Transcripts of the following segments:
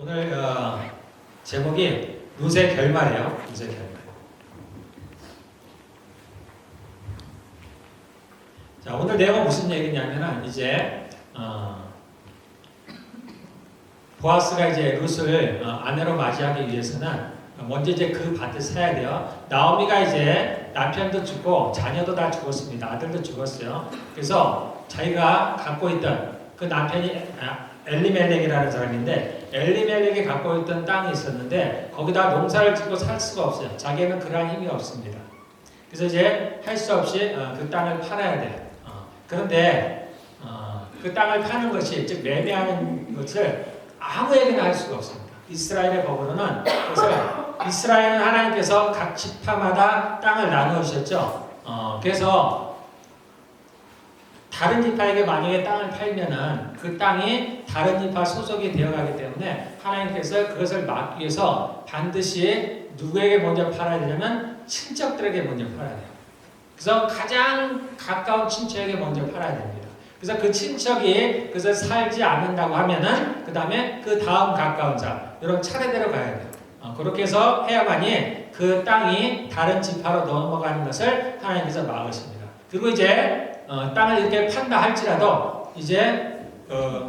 오늘 제목이 룻의 결말이에요. 룻의 결말. 자, 오늘 내용은 무슨 얘기냐면은 이제 보아스가 이제 룻을 아내로 맞이하기 위해서는 먼저 이제 그 밭을 사야 돼요. 나오미가 이제 남편도 죽고 자녀도 다 죽었습니다. 아들도 죽었어요. 그래서 자기가 갖고 있던 그 남편이 엘리멜렉이라는 사람인데 엘리멜렉이 갖고 있던 땅이 있었는데 거기다 농사를 짓고 살 수가 없어요. 자기는 그러한 힘이 없습니다. 그래서 이제 할 수 없이 그 땅을 팔아야 돼요. 그런데 그 땅을 파는 것이 즉 매매하는 것을 아무에게나 할 수가 없습니다. 이스라엘의 법으로는 그래서 이스라엘은 하나님께서 각 지파마다 땅을 나누어 주셨죠. 그래서 다른 지파에게 만약에 땅을 팔면은 그 땅이 다른 지파 소속이 되어가기 때문에 하나님께서 그것을 막기 위해서 반드시 누구에게 먼저 팔아야 되냐면 친척들에게 먼저 팔아야 돼요. 그래서 가장 가까운 친척에게 먼저 팔아야 됩니다. 그래서 그 친척이 그것을 살지 않는다고 하면은 그 다음에 그 다음 가까운 자 이런 차례대로 가야 돼요. 그렇게 해서 해야만이 그 땅이 다른 지파로 넘어가는 것을 하나님께서 막으십니다. 그리고 이제 땅을 이렇게 판다 할지라도 이제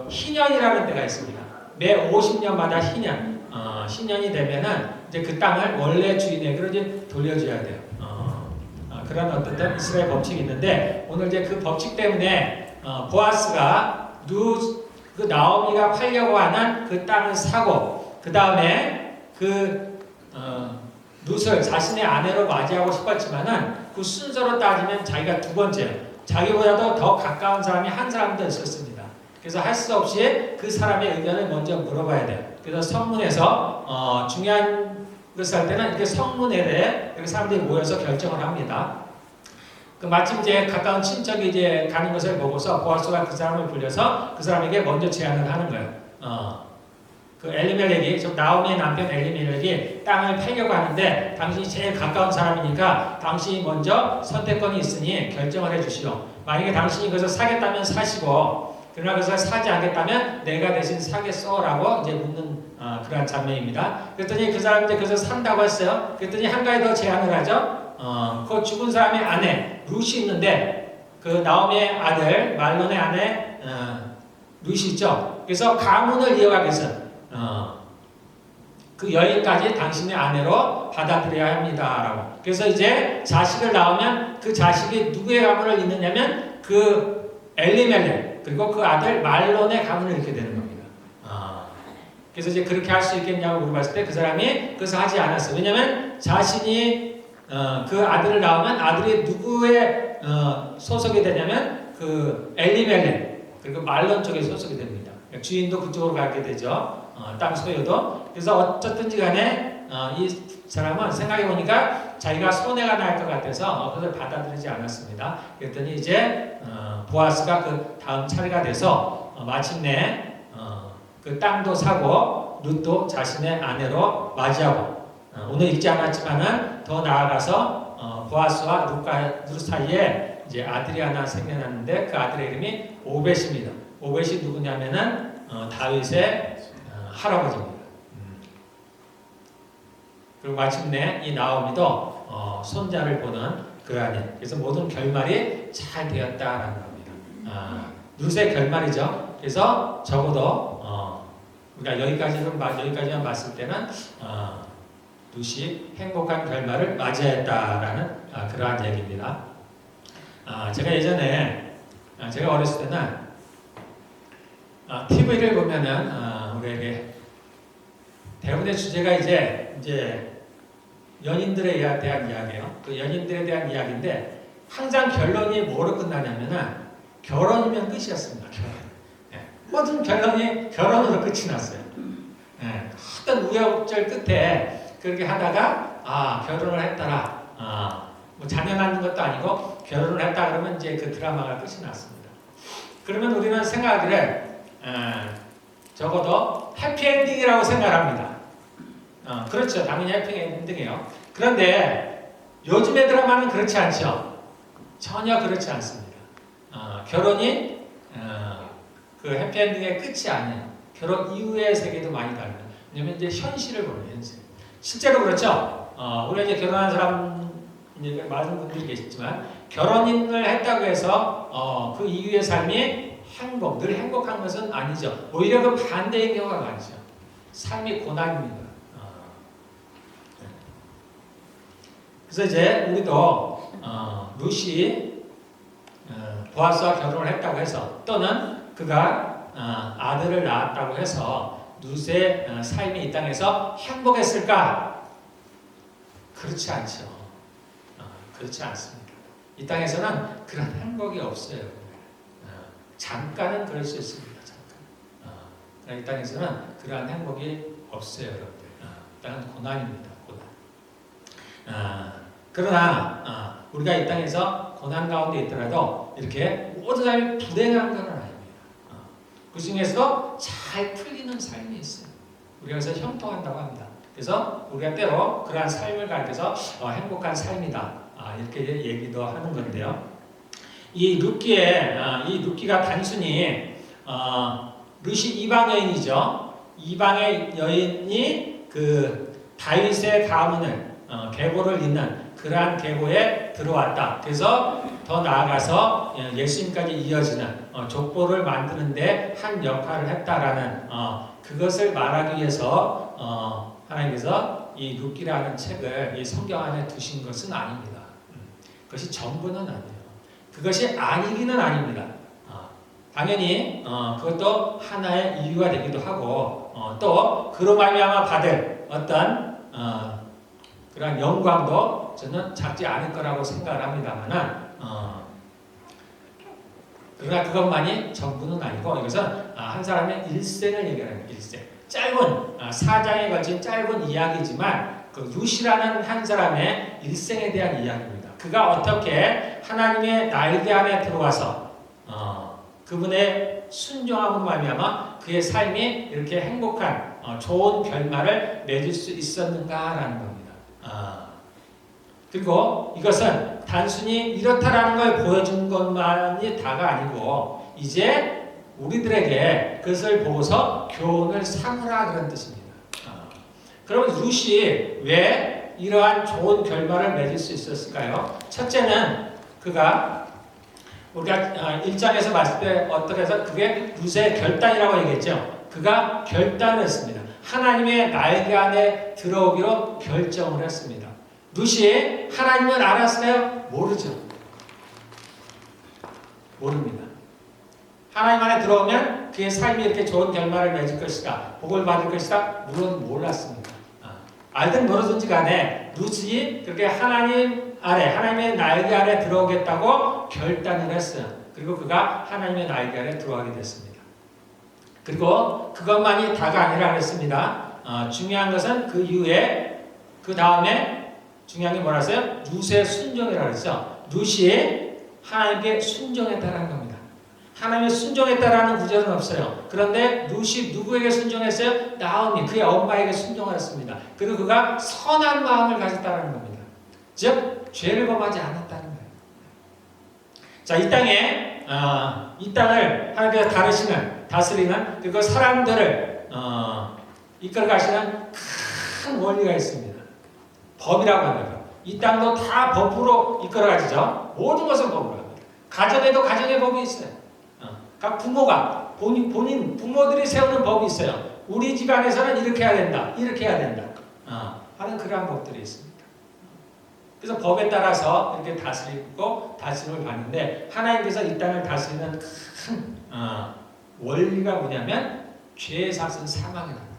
희년이라는 때가 있습니다. 매 50년마다 희년, 희년이 되면은 이제 그 땅을 원래 주인에게로 이제 돌려줘야 돼요. 그런 어떤 이스라엘 법칙이 있는데 오늘 이제 그 법칙 때문에 보아스가 그 나오미가 팔려고 하는 그 땅을 사고 그 다음에 룻을 자신의 아내로 맞이하고 싶었지만은 그 순서로 따지면 자기가 두 번째예요. 자기보다도 더 가까운 사람이 한 사람 더 있었습니다. 그래서 할 수 없이 그 사람의 의견을 먼저 물어봐야 돼요. 그래서 성문에서 중요한 것을 할 때는 이렇게 성문에 이렇게 사람들이 모여서 결정을 합니다. 마침 이제 가까운 친척이 이제 가는 것을 보고서 보아스가 그 사람을 불려서 그 사람에게 먼저 제안을 하는 거예요. 그 엘리멜렉이, 즉 나오미의 남편 엘리멜렉이 땅을 팔려고 하는데 당신이 제일 가까운 사람이니까 당신이 먼저 선택권이 있으니 결정을 해주시오. 만약에 당신이 그것을 사겠다면 사시고 그러나 그것을 사지 않겠다면 내가 대신 사겠소라고 이제 묻는 그러한 장면입니다. 그랬더니 그 사람이 그것을 산다고 했어요. 그랬더니 한 가지 더 제안을 하죠. 그 죽은 사람의 아내 룻이 있는데 그 나오미의 아들 말론의 아내 룻이 있죠. 그래서 가문을 이어가기 위해서 그 여인까지 당신의 아내로 받아들여야 합니다라고. 그래서 이제 자식을 낳으면 그 자식이 누구의 가문을 잇느냐면 그 엘리멜렉 그리고 그 아들 말론의 가문을 잃게 되는 겁니다. 그래서 이제 그렇게 할 수 있겠냐고 물어봤을 때 그 사람이 그것을 하지 않았어요. 왜냐하면 자신이 그 아들을 낳으면 아들이 누구의 소속이 되냐면 그 엘리멜렉 그리고 말론 쪽에 소속이 됩니다. 주인도 그쪽으로 가게 되죠. 땅 소유도. 그래서 어쨌든지 간에 이 사람은 생각해보니까 자기가 손해가 날 것 같아서 그것을 받아들이지 않았습니다. 그랬더니 이제 보아스가 그 다음 차례가 돼서 마침내 그 땅도 사고 룻도 자신의 아내로 맞이하고 오늘 읽지 않았지만은 더 나아가서 보아스와 룻 사이에 이제 아들이 하나 생겨났는데 그 아들의 이름이 오벳입니다. 오벳이 누구냐면은 다윗의 할아버지입니다. 그리고 마침내 이 나오미도 손자를 보는 그러한 그래서 모든 결말이 잘 되었다라는 겁니다. 룻의 결말이죠. 그래서 적어도 우리가 여기까지만 봤을 때는 룻이 행복한 결말을 맞이했다라는 그러한 얘기입니다. 제가 예전에 제가 어렸을 때는 TV를 보면은 우리에게 대부분의 주제가 이제 연인들에 대한 이야기예요. 그 연인들에 대한 이야기인데 항상 결론이 뭐로 끝나냐면은 결혼이면 끝이었습니다. 결혼. 모든 결론이 결혼으로 끝이 났어요. 어떤 우여곡절 끝에 그렇게 하다가 결혼을 했더라. 뭐 자녀 낳는 것도 아니고 결혼을 했다 그러면 이제 그 드라마가 끝이 났습니다. 그러면 우리는 생각하기를 적어도 해피엔딩이라고 생각합니다. 그렇죠. 당연히 해피엔딩이에요. 그런데 요즘의 드라마는 그렇지 않죠. 전혀 그렇지 않습니다. 결혼이 그 해피엔딩의 끝이 아니에요. 결혼 이후의 세계도 많이 다릅니다. 왜냐면 이제 현실을 보는 현실. 실제로 그렇죠. 우리가 이제 결혼한 사람 이제 많은 분들이 계시지만 결혼을 했다고 해서 그 이후의 삶이 늘 행복한 것은 아니죠. 오히려 그 반대의 경우가 많죠. 삶이 고난입니다. 그래서 이제 우리도 루시 보아스와 결혼을 했다고 해서 또는 그가 아들을 낳았다고 해서 룻의 삶이 이 땅에서 행복했을까? 그렇지 않죠. 그렇지 않습니다. 이 땅에서는 그런 행복이 없어요. 잠깐은 그럴 수 있습니다. 잠깐. 이 땅에서는 그러한 행복이 없어요, 여러분들. 이 땅은 고난입니다. 고난. 그러나 우리가 이 땅에서 고난 가운데 있더라도 이렇게 모든 삶이 불행한 건 아닙니다. 그 중에서도 잘 풀리는 삶이 있어요. 우리가 그래서 형통한다고 합니다. 그래서 우리가 때로 그러한 삶을 가르쳐서 행복한 삶이다 이렇게 얘기도 하는 건데요. 이 룻기가 단순히 룻이 이방 여인이죠. 이방의 여인이 그 다윗의 가문을 계보를 잇는 그러한 계보에 들어왔다. 그래서 더 나아가서 예수님까지 이어지는 족보를 만드는데 한 역할을 했다라는 그것을 말하기 위해서 하나님께서 이 룻기라는 책을 이 성경 안에 두신 것은 아닙니다. 그것이 전부는 아니에요. 그것이 아니기는 아닙니다. 당연히 그것도 하나의 이유가 되기도 하고 또 그로 말미암아 받을 어떤 그런 영광도 저는 작지 않을 거라고 생각을 합니다만은 그러나 그것만이 전부는 아니고 이것은 한 사람의 일생을 얘기하는 일생. 짧은 4장에 걸친 짧은 이야기지만 그 룻이라는 한 사람의 일생에 대한 이야기입니다. 그가 어떻게 하나님의 날개 안에 들어와서 그분의 순종함으로 말미암아 그의 삶이 이렇게 행복한 좋은 결말을 맺을 수 있었는가라는 겁니다. 그리고 이것은 단순히 이렇다라는 걸 보여준 것만이 다가 아니고 이제 우리들에게 그것을 보고서 교훈을 삼으라 그런 뜻입니다. 그러면 룻이 왜 이러한 좋은 결말을 맺을 수 있었을까요? 첫째는 그가 우리가 1장에서 봤을 때 어떻게 해서 그게 룻의 결단이라고 얘기했죠. 그가 결단을 했습니다. 하나님의 날개 안에 들어오기로 결정을 했습니다. 룻이 하나님을 알았어요? 모르죠. 모릅니다. 하나님 안에 들어오면 그의 삶이 이렇게 좋은 결말을 맺을 것이다. 복을 받을 것이다. 물론 몰랐습니다. 알든 모르든지 간에 룻이 그렇게 하나님 아래, 하나님의 날개 아래 들어오겠다고 결단을 했어요. 그리고 그가 하나님의 날개 아래 들어가게 됐습니다. 그리고 그것만이 다가 아니라 그랬습니다. 중요한 것은 그 이후에 그 다음에 중요한 게 뭐라서요? 룻의 순종이라고 했죠. 룻이 하나님께 순종했다라는 겁니다. 하나님의 순종했다라는 구절은 없어요. 그런데 룻이 누구에게 순종했어요? 나오미, 그의 엄마에게 순종했습니다. 그리고 그가 선한 마음을 가졌다는 겁니다. 즉 죄를 범하지 않았다는 거예요. 자, 이 땅에 이 땅을 하나님께서 다스리는 그리고 사람들을 이끌어 가시는 큰 원리가 있습니다. 법이라고 합니다. 이 땅도 다 법으로 이끌어가지죠. 모든 것은 법으로 합니다. 가정에도 가정의 법이 있어요. 각 부모가 본인 부모들이 세우는 법이 있어요. 우리 집안에서는 이렇게 해야 된다, 이렇게 해야 된다 하는 그러한 법들이 있습니다. 그래서 법에 따라서 이렇게 다스림을 받는데 하나님께서 이 땅을 다스리는 큰 원리가 뭐냐면 죄의 삭은 사망이라는 거예요.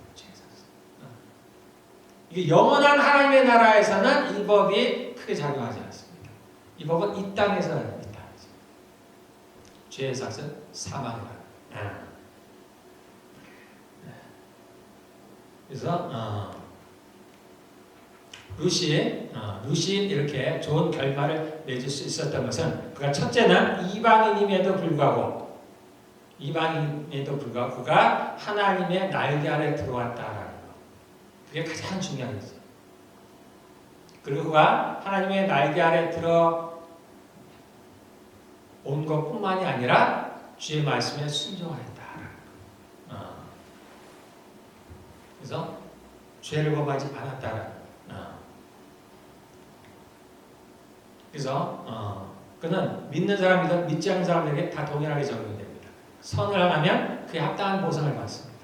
이게 영원한 하나님의 나라에서는 이 법이 크게 작용하지 않습니다. 이 법은 이 땅에서는 있다. 죄의 삭은 사망이다. 그래서 룻이 이렇게 좋은 결말을 맺을 수 있었던 것은 그가 첫째는 이방인임에도 불구하고 그가 하나님의 날개 아래 들어왔다라는 것. 그게 가장 중요한 거죠. 그리고 그가 하나님의 날개 아래 들어온 것뿐만이 아니라 주의 말씀에 순종하였다. 그래서 죄를 범하지 않았다라는. 그래서 그는 믿는 사람이든 믿지 않는 사람에게 다 동일하게 적용이 됩니다. 선을 하면 그에 합당한 보상을 받습니다.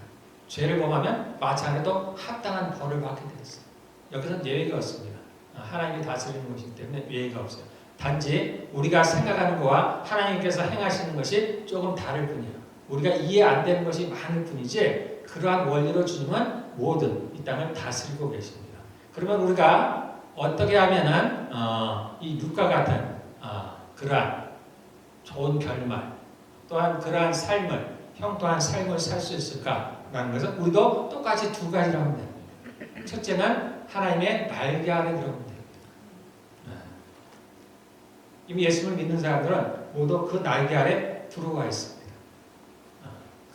죄를 범하면 마찬가지로 합당한 벌을 받게 되었어요. 여기서는 예외가 없습니다. 하나님이 다스리는 것이기 때문에 예외가 없어요. 단지 우리가 생각하는 것과 하나님께서 행하시는 것이 조금 다를 뿐이에요. 우리가 이해 안 되는 것이 많을 뿐이지 그러한 원리로 주님은 모든 이 땅을 다스리고 계십니다. 그러면 우리가 어떻게 하면은 이 룻과 같은 그러한 좋은 결말 또한 그러한 삶을 형통한 삶을 살 수 있을까라는 것은 우리도 똑같이 두 가지를 하면 됩니다. 첫째는 하나님의 날개 아래 들어오면 됩니다. 이미 예수를 믿는 사람들은 모두 그 날개 아래 들어와 있습니다.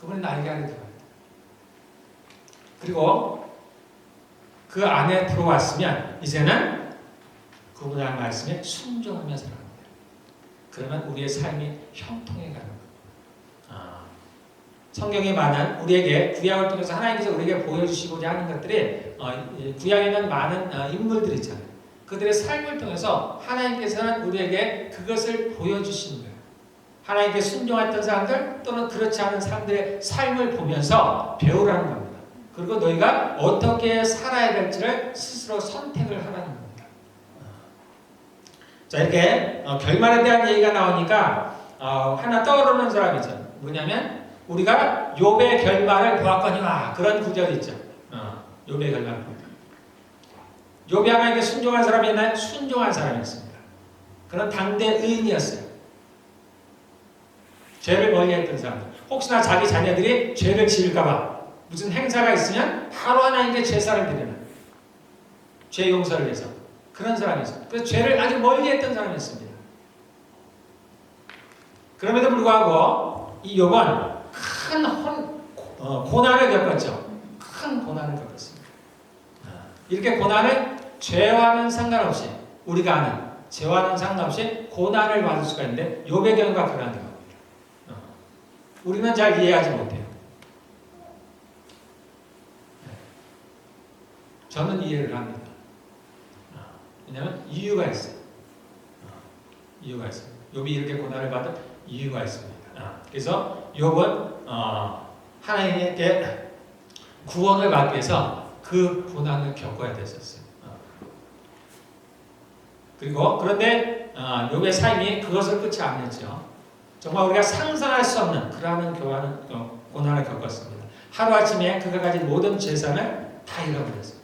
그분의 날개 아래 들어와야 돼요. 그리고 그 안에 들어왔으면 이제는 그분의 말씀에 순종하며 살아가는 거예요. 그러면 우리의 삶이 형통해 가는 거예요. 성경에 많은 우리에게 구약을 통해서 하나님께서 우리에게 보여주시고자 하는 것들이 구약에 있는 많은 인물들이 있잖아요. 그들의 삶을 통해서 하나님께서는 우리에게 그것을 보여주시는 거예요. 하나님께 순종했던 사람들 또는 그렇지 않은 사람들의 삶을 보면서 배우라는 겁니다. 그리고 너희가 어떻게 살아야 될지를 스스로 선택을 하라는 겁니다. 자, 이렇게 결말에 대한 얘기가 나오니까 하나 떠오르는 사람이죠. 뭐냐면 우리가 욥의 결말을 보았거니와 그런 구절이 있죠. 욥의 결말을 보았다. 욥이 하나님께 순종한 사람이 있나요? 순종한 사람이었습니다. 그는 당대 의인이었어요. 죄를 멀리했던 사람들. 혹시나 자기 자녀들이 죄를 지을까봐 무슨 행사가 있으면 바로 하나님께 제사를 드리는 죄 용서를 위해서 그런 사람이었어요. 그래서 죄를 아주 멀리했던 사람이었습니다. 그럼에도 불구하고 이 욥은 큰 고난을 겪었죠. 큰 고난을 겪었습니다. 이렇게 고난을 죄와는 상관없이 우리가 아는 죄와는 상관없이 고난을 받을 수가 있는데 욥의 경우가 그러한 겁니다. 우리는 잘 이해하지 못해요. 저는 이해를 합니다. 왜냐하면 이유가 있어요. 이유가 있어요. 욥이 이렇게 고난을 받은 이유가 있습니다. 그래서 욥은 하나님께 구원을 받기 위해서 그 고난을 겪어야 됐었어요. 그리고 그런데 욥의 삶이 그것을 끝이 아니었죠. 정말 우리가 상상할 수 없는 그러한 고난을 겪었습니다. 하루아침에 그가 가진 모든 재산을 다 잃어버렸습니다.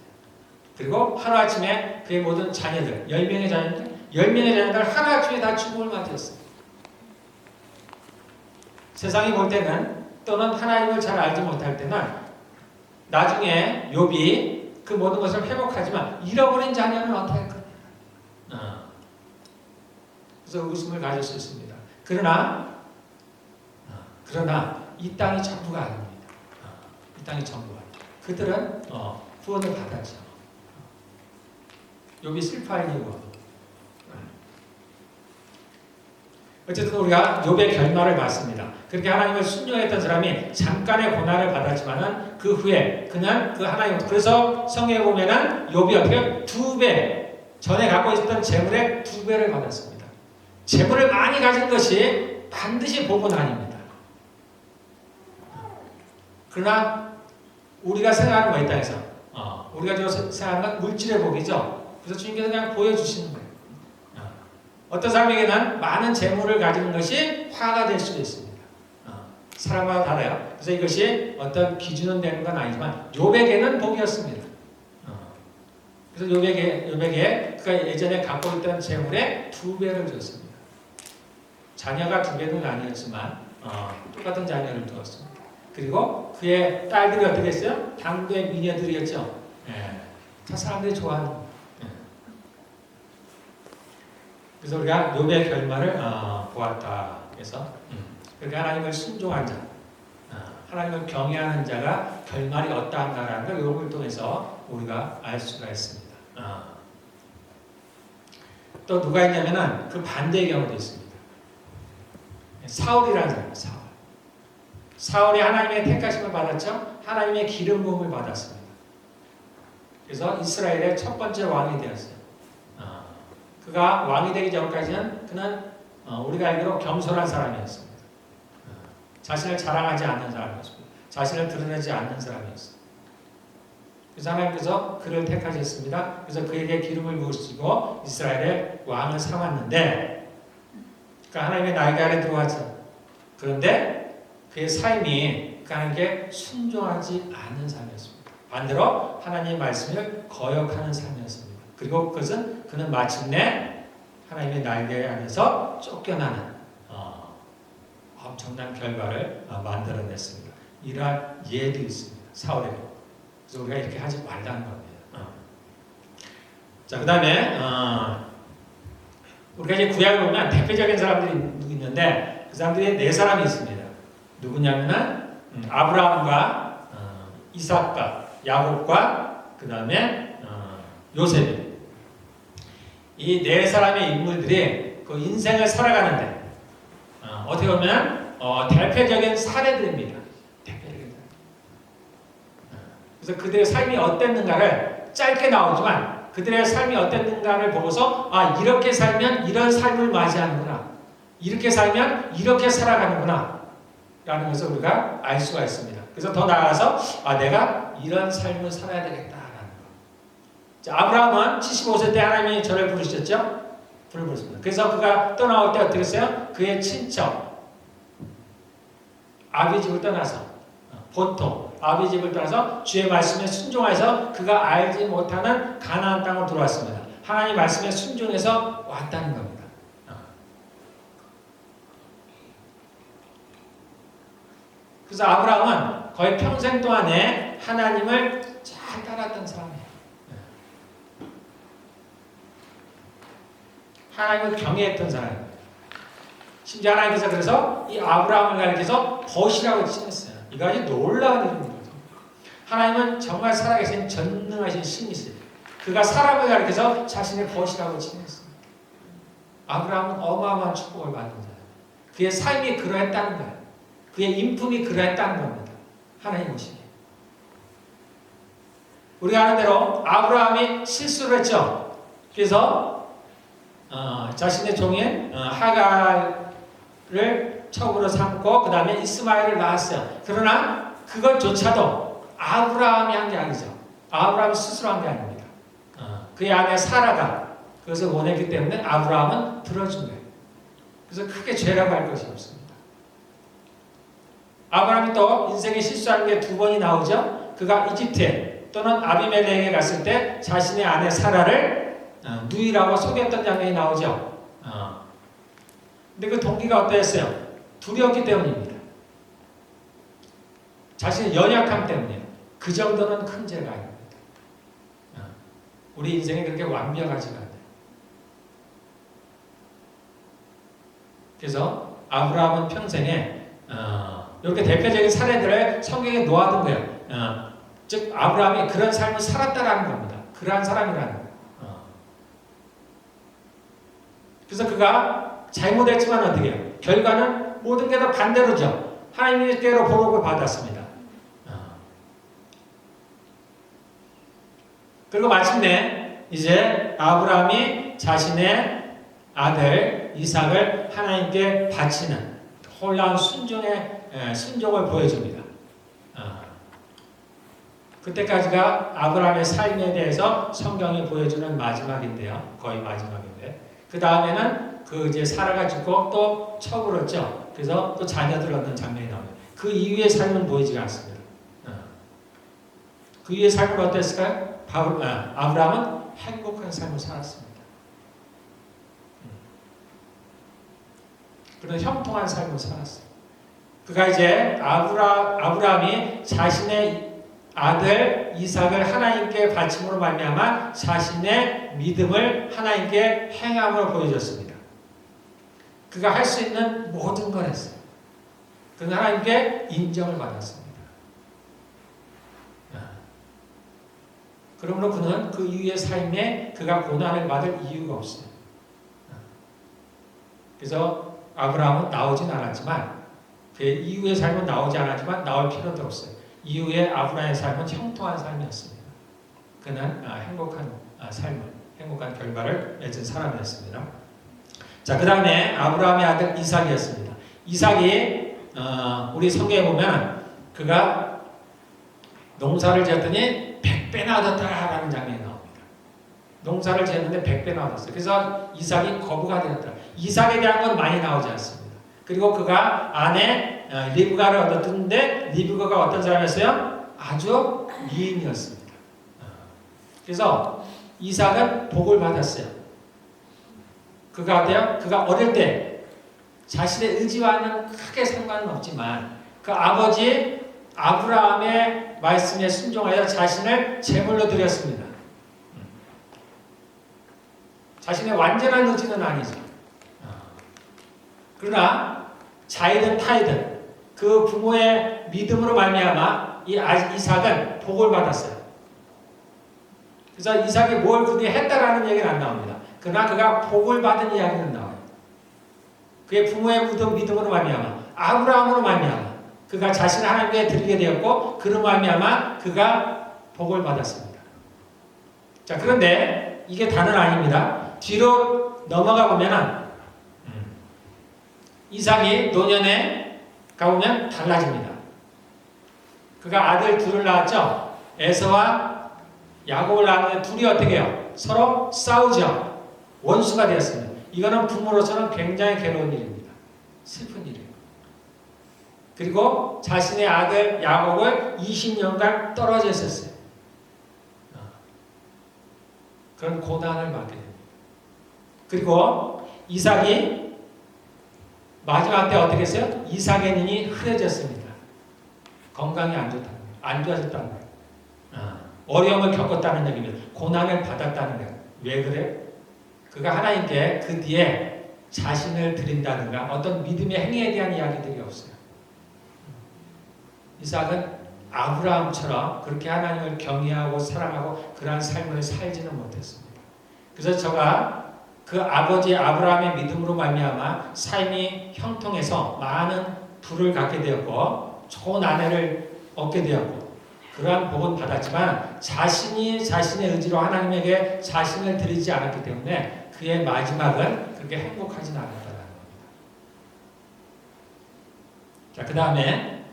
그리고 하루아침에 그의 모든 자녀들, 10명의 자녀들 하루아침에 다 죽음을 맞이했습니다. 세상이 볼 때는 또는 하나님을 잘 알지 못할 때는 나중에 욥이 그 모든 것을 회복하지만 잃어버린 자녀는 어떻게 할 겁니까? 그래서 웃음을 가질 수 있습니다. 그러나 이 땅이 전부가 아닙니다. 이 땅이 전부가 아닙니다. 그들은 구원을 받았죠. 욥이 슬퍼할 이유가 어쨌든 우리가 욥의 결말을 봤습니다. 그렇게 하나님을 순종했던 사람이 잠깐의 고난을 받았지만은 그 후에 그는 그 하나님 그래서 성경에 보면은 욥이 어떻게 2배 전에 갖고 있었던 재물의 2배를 받았습니다. 재물을 많이 가진 것이 반드시 복은 아닙니다. 그러나 우리가 생각하는 거 있다 해서 우리가 생각하는 건 물질의 복이죠. 그래서 주님께서 그냥 보여주시는 거예요. 어떤 사람에게는 많은 재물을 가지는 것이 화가 될 수도 있습니다. 사람마다 달라요. 그래서 이것이 어떤 기준은 되는 건 아니지만 욥에게는 복이었습니다. 그래서 욥에게 그가 예전에 갖고 있던 재물의 2배를 줬습니다. 자녀가 2배는 아니었지만 똑같은 자녀를 두었습니다. 그리고 그의 딸들이 어떻게 했어요? 당도의 미녀들이었죠. 참 사람들이 좋아하는 거예요. 그래서 우리가 욥의 결말을 보았다. 그래서 그렇게 하나님을 순종한 자, 하나님을 경외하는 자가 결말이 어떠한가라는 걸 욥을 통해서 우리가 알 수가 있습니다. 또 누가 있냐면은 그 반대의 경우도 있습니다. 사울이라는 사람, 사울이 하나님의 택하심을 받았죠. 하나님의 기름 부음을 받았습니다. 그래서 이스라엘의 첫 번째 왕이 되었어요. 그가 왕이 되기 전까지는 그는 우리가 알기로 겸손한 사람이었습니다. 자신을 자랑하지 않는 사람이었습니다. 자신을 드러내지 않는 사람이었습니다. 그래서 하나님께서 그를 택하셨습니다. 그래서 그에게 기름을 부으시고 이스라엘의 왕을 삼았는데, 그러니까 하나님의 날개 아래 들어왔죠. 그런데 그의 삶이 하나님께 순종하지 않는 삶이었습니다. 반대로 하나님의 말씀을 거역하는 삶이었습니다. 그리고 그것은 그는 마침내 하나님의 날개 안에서 쫓겨나는 엄청난 결과를 만들어냈습니다. 이러한 예도 있습니다. 사울에게. 그래서 우리가 이렇게 하지 말라는 겁니다. 자, 그 다음에 우리가 이제 구약을 보면 대표적인 사람들이 누구 있는데 그 사람들이 네 사람이 있습니다. 누구냐면은 아브라함과 이삭과 야곱과 그 다음에 요셉. 이 네 사람의 인물들이 그 인생을 살아가는데 어떻게 보면 대표적인 사례들입니다. 대표적인 사례. 그래서 그들의 삶이 어땠는가를 짧게 나오지만 그들의 삶이 어땠는가를 보고서 이렇게 살면 이런 삶을 맞이하는구나. 이렇게 살면 이렇게 살아가는구나. 라는 것을 우리가 알 수가 있습니다. 그래서 더 나아가서 내가 이런 삶을 살아야 되겠다라는 것. 자, 아브라함은 75세 때 하나님이 저를 부르셨죠? 불을 부르습니다. 그래서 그가 떠나올 때 어떻게 했어요? 그의 친척 아비 집을 떠나서 본토 아비 집을 떠나서 주의 말씀에 순종해서 그가 알지 못하는 가나안 땅으로 들어왔습니다. 하나님 말씀에 순종해서 왔다는 겁니다. 그래서 아브라함은 거의 평생 동안에 하나님을 잘 따랐던 사람이에요. 하나님을 경외했던 사람이에요. 심지어 하나님께서 그래서 이 아브라함을 가리켜서 벗이라고 칭했어요. 이거 아주 놀라운 일입니다. 하나님은 정말 살아계신 전능하신 신이세요. 그가 사람을 가리켜서 자신의 벗이라고 칭했어요. 아브라함은 어마어마한 축복을 받은 자예요. 그의 삶이 그러했다는 거예요. 그의 인품이 그러했다는 겁니다. 하나님 오시기에. 우리가 아는 대로 아브라함이 실수를 했죠. 그래서 자신의 종인 하갈을 척으로 삼고 그 다음에 이스마엘을 낳았어요. 그러나 그것조차도 아브라함이 한 게 아니죠. 아브라함이 스스로 한 게 아닙니다. 그의 아내 사라가 그것을 원했기 때문에 아브라함은 들어준 거예요. 그래서 크게 죄라고 할 것이 없습니다. 아브라함이 또 인생에 실수하는 게 두 번이 나오죠. 그가 이집트에 또는 아비멜렉에 갔을 때 자신의 아내 사라를 누이라고 속였던 장면이 나오죠. 근데 그 동기가 어떠했어요? 두려웠기 때문입니다. 자신의 연약함 때문이에요. 그 정도는 큰 죄가 아닙니다. 우리 인생이 그렇게 완벽하지가 않아요. 그래서 아브라함은 평생에 이렇게 대표적인 사례들을 성경에 놓아둔 거예요. 즉 아브라함이 그런 삶을 살았다라는 겁니다. 그러한 사람이라는 거예요. 그래서 그가 잘못했지만 어떻게 해요? 결과는 모든 게 다 반대로죠. 하나님께로 보복을 받았습니다. 그리고 마침내 이제 아브라함이 자신의 아들 이삭을 하나님께 바치는 놀라운 순종을 보여줍니다. 그때까지가 아브라함의 삶에 대해서 성경이 보여주는 마지막인데요. 거의 마지막인데. 그 다음에는 그 이제 사라가 죽고 또 처불었죠. 그래서 또 자녀들 얻는 장면이 나옵니다. 그 이후의 삶은 보이지가 않습니다. 그 이후의 삶은 어땠을까요? 아브라함은 행복한 삶을 살았습니다. 그런 형통한 삶을 살았어요. 그가 이제 아브라함이 자신의 아들 이삭을 하나님께 바침으로 말미암아 자신의 믿음을 하나님께 행함으로 보여줬습니다. 그가 할 수 있는 모든 걸 했어요. 그는 하나님께 인정을 받았습니다. 그러므로 그는 그 이후의 삶에 그가 고난을 받을 이유가 없어요. 그래서 아브라함은 나오진 않았지만 그 이후의 삶은 나오지 않았지만 나올 필요도 없어요. 이후에 아브라함의 삶은 형통한 삶이었습니다. 그는 행복한 삶을, 행복한 결과를 맺은 사람이었습니다. 자, 그 다음에 아브라함의 아들 이삭이었습니다. 이삭이 우리 성경에 보면 그가 농사를 지었더니 100배나 얻었다라는 장면이 나옵니다. 농사를 지었는데 100배나 얻었어요. 그래서 이삭이 거부가 되었다. 이삭에 대한 건 많이 나오지 않습니다. 그리고 그가 아내 리브가를 얻었는데 리브가가 어떤 사람이었어요? 아주 미인이었습니다. 그래서 이삭은 복을 받았어요. 그가 어때요? 그가 어릴 때 자신의 의지와는 크게 상관은 없지만 그 아버지 아브라함의 말씀에 순종하여 자신을 제물로 드렸습니다. 자신의 완전한 의지는 아니죠. 그러나 자이든 타이든 그 부모의 믿음으로 말미암아 이 이삭은 복을 받았어요. 그래서 이삭이 뭘 그게 했다라는 얘기는 안 나옵니다. 그러나 그가 복을 받은 이야기는 나와요. 그의 부모의 믿음으로 말미암아 아브라함으로 말미암아 그가 자신을 하나님께 드리게 되었고 그로 말미암아 그가 복을 받았습니다. 자, 그런데 이게 다는 아닙니다. 뒤로 넘어가 보면은 이삭이 노년에 가보면 달라집니다. 그가 아들 둘을 낳았죠. 에서와 야곱을 낳았는데 둘이 어떻게 해요? 서로 싸우죠. 원수가 되었습니다. 이거는 부모로서는 굉장히 괴로운 일입니다. 슬픈 일이에요. 그리고 자신의 아들 야곱을 20년간 떨어져 있었어요. 그런 고난을 받게 됩니다. 그리고 이삭이 마지막 때 어떻게 했어요? 이삭의 눈이 흐려졌습니다. 건강이 안 좋아졌다는 거예요. 어려움을 겪었다는 얘기입니다. 고난을 받았다는 거예요. 왜 그래요? 그가 하나님께 그 뒤에 자신을 드린다든가 어떤 믿음의 행위에 대한 이야기들이 없어요. 이삭은 아브라함처럼 그렇게 하나님을 경외하고 사랑하고 그러한 삶을 살지는 못했습니다. 그래서 저가 그 아버지 아브라함의 믿음으로 말미암아 삶이 형통해서 많은 부를 갖게 되었고 좋은 아내를 얻게 되었고 그러한 복은 받았지만 자신이 자신의 의지로 하나님에게 자신을 드리지 않았기 때문에 그의 마지막은 그렇게 행복하진 않았다는 겁니다. 자, 그 다음에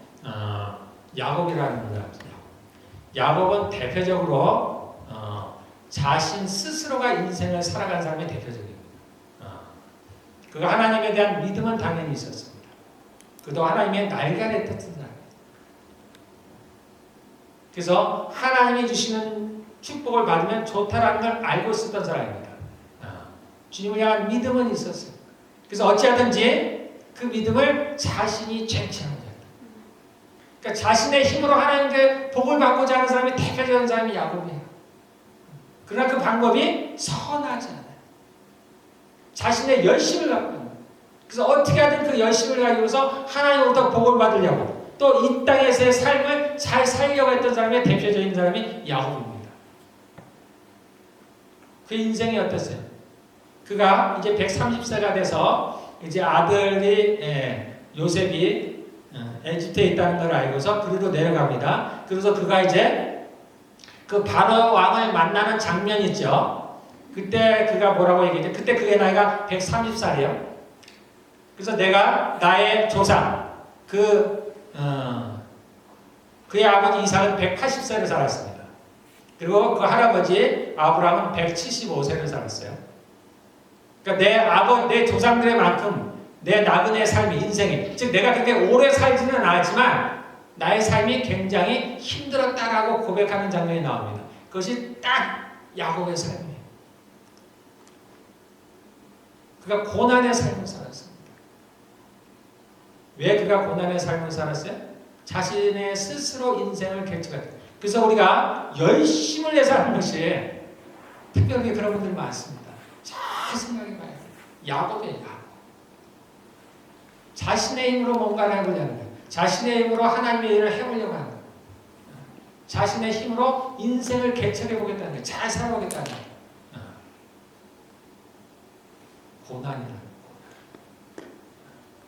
야곱이라는 분이랍니다. 야곱은 대표적으로 자신 스스로가 인생을 살아간 사람이 대표적입니다. 그가 하나님에 대한 믿음은 당연히 있었습니다. 그도 하나님의 날개를 탔던 사람입니다. 그래서 하나님이 주시는 축복을 받으면 좋다라는 걸 알고 있었던 사람입니다. 주님을 향한 믿음은 있었어요. 그래서 어찌하든지 그 믿음을 자신이 쟁취하는 거예요. 그러니까 자신의 힘으로 하나님께 복을 받고자 하는 사람이 대표적인 사람이 야곱이에요. 그러나 그 방법이 선하지 않아요. 자신의 열심을 갖고 있는 거예요. 그래서 어떻게 하든 그 열심을 가지고서 하나님으로부터 복을 받으려고 또 이 땅에서의 삶을 잘 살려고 했던 사람의 대표적인 사람이 야곱입니다. 그 인생이 어땠어요? 그가 이제 130세가 돼서 이제 아들이 요셉이 에집트에 있다는 걸 알고서 그리로 내려갑니다. 그래서 그가 이제 그 바로 왕을 만나는 장면 있죠. 그때 그가 뭐라고 얘기했죠? 그때 그의 나이가 130살이에요. 그래서 내가 나의 조상 그의 아버지 이삭은 180세를 살았습니다. 그리고 그 할아버지 아브라함은 175세를 살았어요. 그러니까 내 조상들의 만큼 내 나그네의 삶이 인생이 즉 내가 그렇게 오래 살지는 않았지만 나의 삶이 굉장히 힘들었다라고 고백하는 장면이 나옵니다. 그것이 딱 야곱의 삶이에요. 그가 고난의 삶을 살았습니다. 왜 그가 고난의 삶을 살았어요? 자신의 스스로 인생을 개척했다. 그래서 우리가 열심을 내서 하는 것이 특별히 그런 분들이 많습니다. 잘 생각해봐요. 야곱이에요. 야곱. 자신의 힘으로 뭔가를 해보려는 거예요. 자신의 힘으로 하나님의 일을 해보려고 하는 거예요. 자신의 힘으로 인생을 개척해보겠다는 거예요. 잘 살아보겠다는 거예요. 고난이라는 거예요.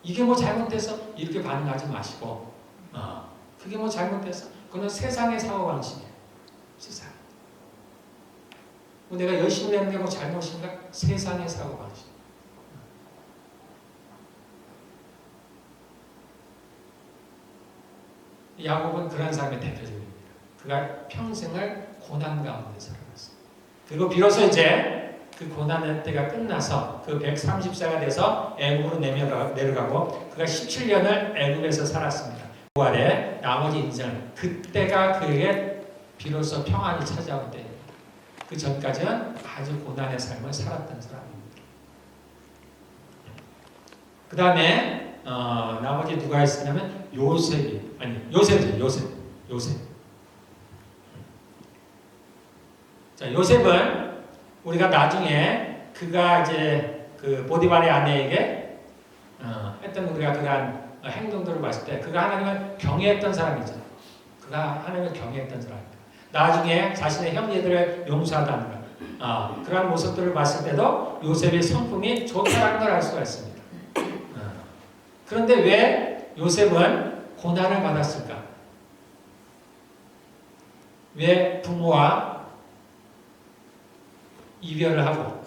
이게 뭐 잘못돼서 이렇게 반응하지 마시고 그게 뭐 잘못돼서 그건 세상의 사고방식이에요. 세상. 내가 열심히 하는 게 뭐 잘못인가? 세상의 사고방식. 야곱은 그런 사람의 대표적입니다. 그가 평생을 고난 가운데 살아갔어요. 그리고 비로소 이제 그 고난의 때가 끝나서 그 130세가 돼서 애굽으로 내려가고 그가 17년을 애굽에서 살았습니다. 그 아래 나머지 인생을 그때가 그에게 비로소 평안이 찾아온 때입니다. 그 전까지는 아주 고난의 삶을 살았던 사람입니다. 그 다음에 나머지 누가 있었냐면 요셉. 자, 요셉은 우리가 나중에 그가 이제 그 보디발의 아내에게 했던 우리가 그러한 행동들을 봤을 때 그가 하나님을 경외했던 사람이죠. 그가 하나님을 경외했던 사람입니다. 나중에 자신의 형제들을 용서하다는 것, 그러한 모습들을 봤을 때도 요셉의 성품이 좋다는 걸 알 수가 있습니다. 그런데 왜 요셉은 고난을 받았을까? 왜 부모와 이별을 하고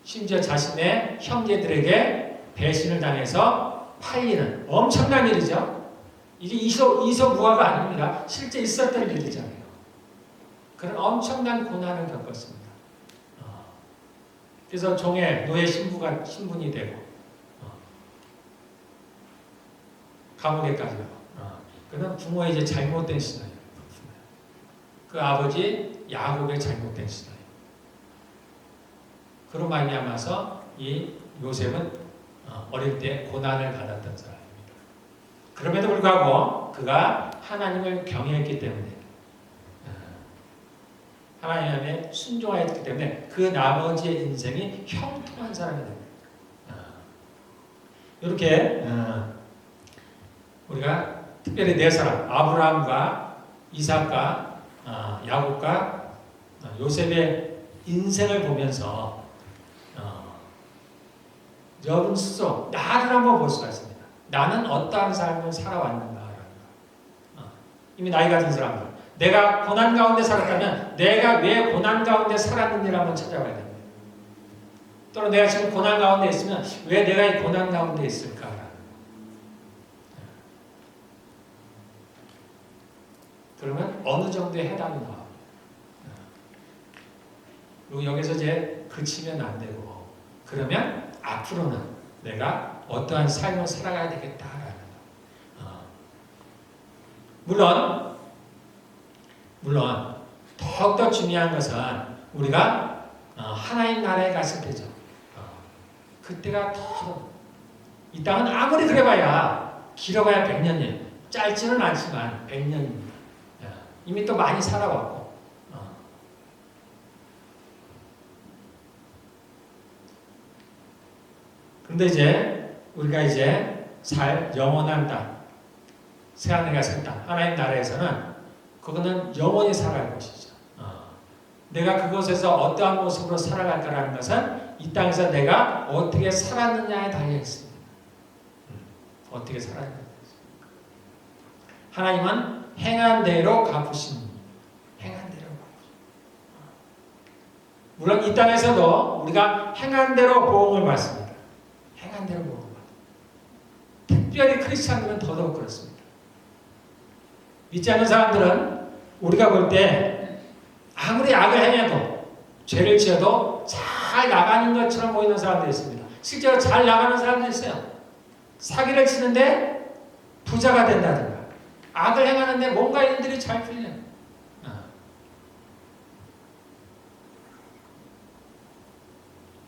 심지어 자신의 형제들에게 배신을 당해서 팔리는 엄청난 일이죠. 이게 이소무화가 아닙니다. 실제 있었던 일이잖아요. 그런 엄청난 고난을 겪었습니다. 그래서 종의 노예 신분이 되고 감옥에까지 가고 그는 부모의 이제 잘못된 신앙이에요. 그 아버지 야곱의 잘못된 신앙. 그로 말미암아서 이 요셉은 어릴 때 고난을 받았던 사람입니다. 그럼에도 불구하고 그가 하나님을 경외했기 때문에 하나님의 순종하였기 때문에 그 나머지의 인생이 형통한 사람이 됩니다. 이렇게 우리가 특별히 네 사람 아브라함과 이삭과 야곱과 요셉의 인생을 보면서 여러분 스스로 나를 한번 볼 수가 있습니다. 나는 어떠한 삶을 살아왔는가. 이미 나이가 든 사람들. 내가 고난 가운데 살았다면 내가 왜 고난 가운데 살았는지를 한번 찾아봐야 됩니다. 또는 내가 지금 고난 가운데 있으면 왜 내가 이 고난 가운데 있을까? 그러면 어느 정도의 해답이 나옵니다. 그리고 여기서 이제 그치면 안 되고 그러면 앞으로는 내가 어떠한 삶을 살아가야 되겠다라는 거. 물론 더욱더 중요한 것은 우리가 하나님 나라에 갔을 때죠. 그때가 더 이 땅은 아무리 그래봐야 길어봐야 100년이에요. 짧지는 않지만 100년입니다. 이미 또 많이 살아왔고 그런데 이제 우리가 이제 영원한 땅 새하늘과 새 땅 하나님 나라에서는 그거는 영원히 살아갈 것이죠. 내가 그곳에서 어떠한 모습으로 살아갈까라는 것은 이 땅에서 내가 어떻게 살았느냐에 달려 있습니다. 어떻게 살았느냐. 하나님은 행한 대로 갚으십니다. 행한 대로 갚으십니다. 물론 이 땅에서도 우리가 행한 대로 보응을 받습니다. 행한 대로 보응을 받습니다. 특별히 크리스찬들은 더더욱 그렇습니다. 믿지 않는 사람들은 우리가 볼 때 아무리 악을 행해도 죄를 지어도 잘 나가는 것처럼 보이는 사람들이 있습니다. 실제로 잘 나가는 사람들이 있어요. 사기를 치는데 부자가 된다든가 악을 행하는데 뭔가 일들이 잘 풀려요.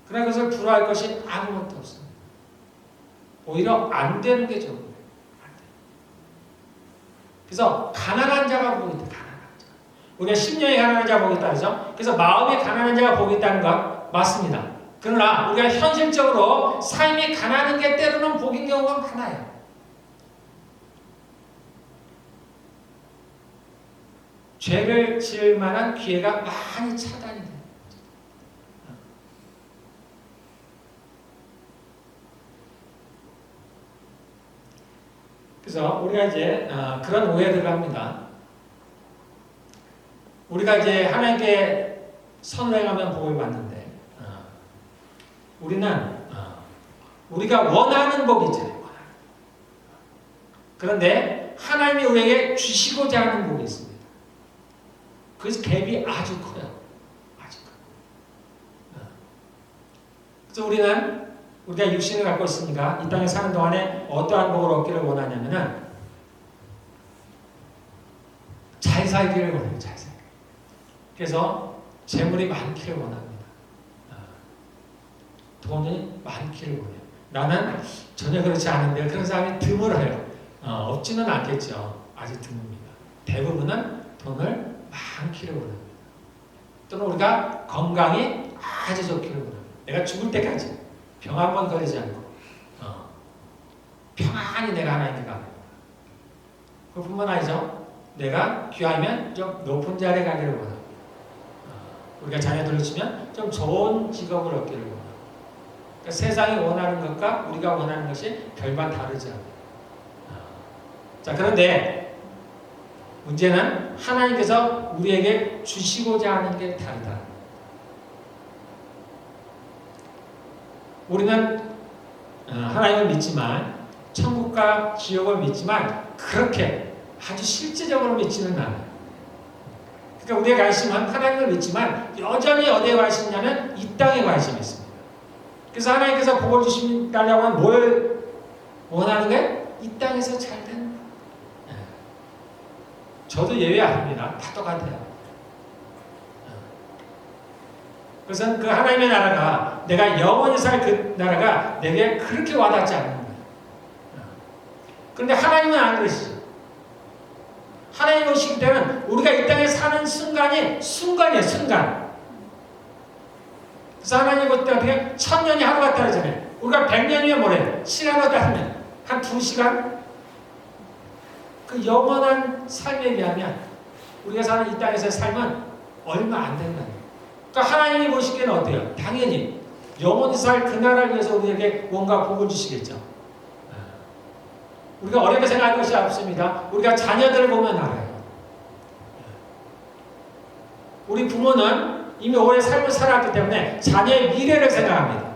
그러나 그것을 부러워할 것이 아무것도 없습니다. 오히려 안 되는 게 좋은 거예요. 그래서 가난한 자가 복이 있다. 가난한 자. 우리가 심령이 가난한 자가 복이 있다 그죠? 그래서 마음이 가난한 자가 복이 있다는 것 맞습니다. 그러나 우리가 현실적으로 삶이 가난한 게 때로는 복인 경우가 많아요. 죄를 지을 만한 기회가 많이 차단이 돼요. 그래서 우리가 이제 그런 오해들을 합니다. 우리가 이제 하나님께 선을 행하면 복을 받는데 우리는 우리가 원하는 복이 있잖아요. 그런데 하나님이 우리에게 주시고자 하는 복이 있습니다. 그래서 갭이 아주 커요. 아주 커요. 그래서 우리가 육신을 갖고 있으니까 이 땅에 사는 동안에 어떠한 복을 얻기를 원하냐면은 잘 살기를 원해요. 잘 살기. 그래서 재물이 많기를 원합니다. 돈이 많기를 원해요. 나는 전혀 그렇지 않은데 그런 사람이 드물어요. 없지는 않겠죠. 아주 드뭅니다. 대부분은 돈을 많기를 원합니다. 또는 우리가 건강이 아주 좋기를 원합니다. 내가 죽을 때까지 병 한 번 걸리지 않고 평안히 내가 하나님께 가고 그뿐만 아니죠. 내가 귀하면 좀 높은 자리에 가기를 원합니다. 우리가 자녀들을 치면 좀 좋은 직업을 얻기를 원합니다. 그러니까 세상이 원하는 것과 우리가 원하는 것이 별반 다르지 않아요. 자, 그런데 문제는 하나님께서 우리에게 주시고자 하는 게 다르다. 우리는 하나님을 믿지만 천국과 지옥을 믿지만 그렇게 아주 실제적으로 믿지는 않아요. 그러니까 우리의 관심은 하나님을 믿지만 여전히 어디에 관심이 있냐면 이 땅에 관심이 있습니다. 그래서 하나님께서 복을 주시려고 하면 뭘 원하는 거예요? 이 땅에서 잘 되는 거. 저도 예외 아닙니다. 다 똑같아요. 그래서 그 하나님의 나라가 내가 영원히 살 그 나라가 내게 그렇게 와닿지 않는 거예요. 그런데 하나님은 안 그러시죠. 하나님 오시기 때는 우리가 이 땅에 사는 순간이에요. 순간. 그래서 하나님 볼 때 어떻게 1000년이 하루 같다 그러잖아요. 우리가 100년이면 뭐래요? 시간으로 따지면 한 2시간? 그 영원한 삶에 비하면 우리가 사는 이 땅에서의 삶은 얼마 안 된다는 거예요. 그러니까 하나님이 보시기에는 어때요? 당연히 영원히 살 그 나라를 위해서 우리에게 뭔가 복을 주시겠죠. 우리가 어렵게 생각할 것이 없습니다. 우리가 자녀들을 보면 알아요. 우리 부모는 이미 오래 삶을 살았기 때문에 자녀의 미래를 생각합니다.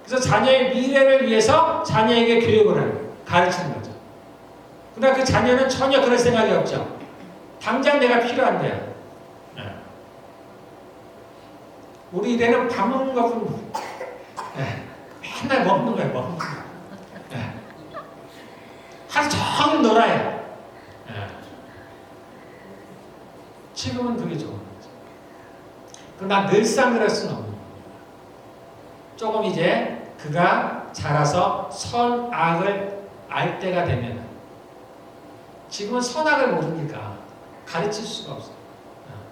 그래서 자녀의 미래를 위해서 자녀에게 교육을 가르치는 거죠. 그러나 그 자녀는 전혀 그럴 생각이 없죠. 당장 내가 필요한데요. 우리 일에는 밥 먹는 것뿐 맨날 먹는 거예요. 먹는 거. 하루 종일 놀아요. 지금은 그게 좋은 거죠. 그러나 늘상 그럴 수는 없는 겁니다. 조금 이제 그가 자라서 선악을 알 때가 되면 지금은 선악을 모르니까 가르칠 수가 없어요.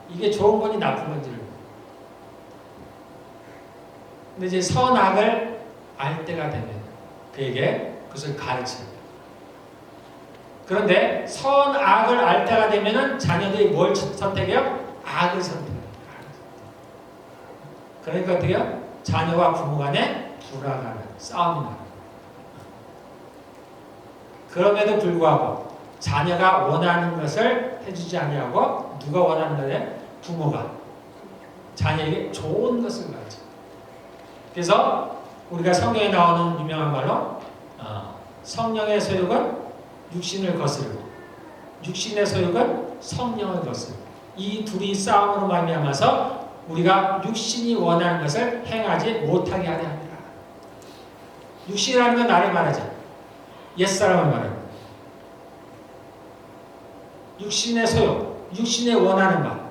이게 좋은 건지 나쁜 건지를. 근데 이제 선악을 알 때가 되면 그에게 그것을 가르칩니다. 그런데 선악을 알 때가 되면은 자녀들이 뭘 선택해요? 악을 선택해요. 그러니까 어떻게요? 자녀와 부모 간에 불화가 나요. 싸움이 나요. 그럼에도 불구하고 자녀가 원하는 것을 해주지 아니하고 누가 원하는 거예요? 부모가 자녀에게 좋은 것을 가르쳐. 그래서 우리가 성경에 나오는 유명한 말로 성령의 소욕은 육신을 거스르고 육신의 소욕은 성령을 거스르고 이 둘이 싸움으로 말미암아서 우리가 육신이 원하는 것을 행하지 못하게 하려 합니다. 육신이라는 건 나를 말하죠. 옛사람을 말합니다. 육신의 소욕, 육신의 원하는 것,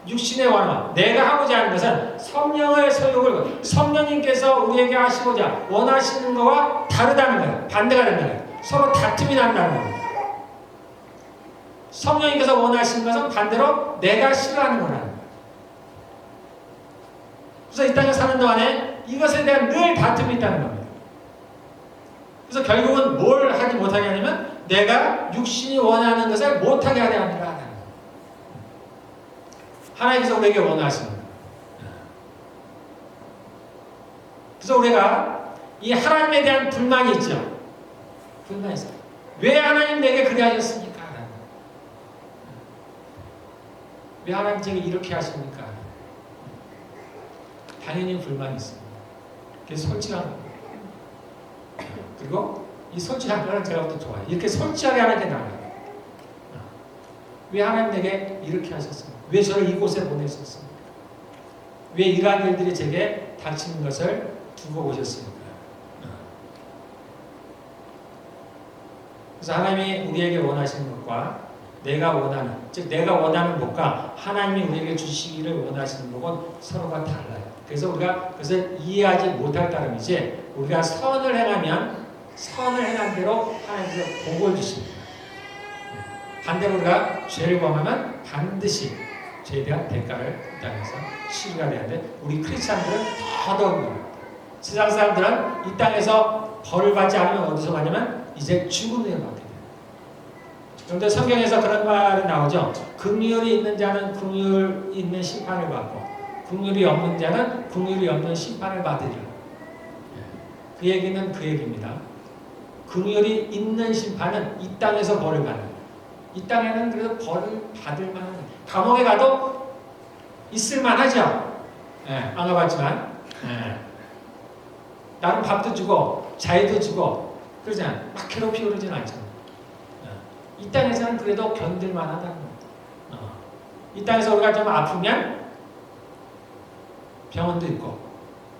육신의 원함, 내가 하고자 하는 것은 성령의 소욕을 성령님께서 우리에게 하시고자 원하시는 것과 다르다는 거예요. 반대가 된다는 거예요. 서로 다툼이 난다는 겁니다. 성령님께서 원하시는 것은 반대로 내가 싫어하는 거라는 거예요. 그래서 이 땅에 사는 동안에 이것에 대한 늘 다툼이 있다는 겁니다. 그래서 결국은 뭘 하지 못하게 하냐면 내가 육신이 원하는 것을 못하게 하려 합니다. 하나님께서 우리에게 원하시는 거예요. 그래서 우리가 이 하나님에 대한 불만이 있죠. 불만이 있어요. 왜 하나님 내게 그래 하셨습니까? 왜 하나님 제게 이렇게 하십니까? 당연히 불만이 있어요. 그게 솔직한 거예요. 그리고 이 솔직한 거는 제가 또 좋아해요. 이렇게 솔직하게 하는 게 나아요. 왜 하나님 내게 이렇게 하셨습니까? 왜 저를 이곳에 보내셨습니까? 왜 이러한 일들이 제게 닥치는 것을 두고 오셨습니까? 그래서 하나님이 우리에게 원하시는 것과 내가 원하는, 즉 내가 원하는 것과 하나님이 우리에게 주시기를 원하시는 것은 서로가 달라요. 그래서 우리가 그것을 이해하지 못할 따름이지, 우리가 선을 행하면 선을 행한 대로 하나님께서 복을 주십니다. 반대로 우리가 죄를 범하면 반드시 죄에 대한 대가를 이 땅에서 치르가 되는데, 우리 크리스찬들은 더더욱 세상 사람들은 이 땅에서 벌을 받지 않으면 어디서 받냐면 이제 죽음을 받게 돼요. 그런데 성경에서 그런 말이 나오죠. 긍휼이 있는 자는 긍휼 있는 심판을 받고 긍휼이 없는 자는 긍휼이 없는 심판을 받으리라. 그 얘기는 그 얘기입니다. 긍휼이 있는 심판은 이 땅에서 벌을 받는 거예요. 이 땅에는 그래도 벌을 받을 만한, 감옥에 가도 있을 만하죠. 안 가봤지만 나는 밥도 주고 자유도 주고 그러잖아요. 막 괴롭히고 그러진 않잖아요. 이 땅에서는 그래도 견딜 만하다는 겁니다. 이 땅에서 우리가 좀 아프면 병원도 있고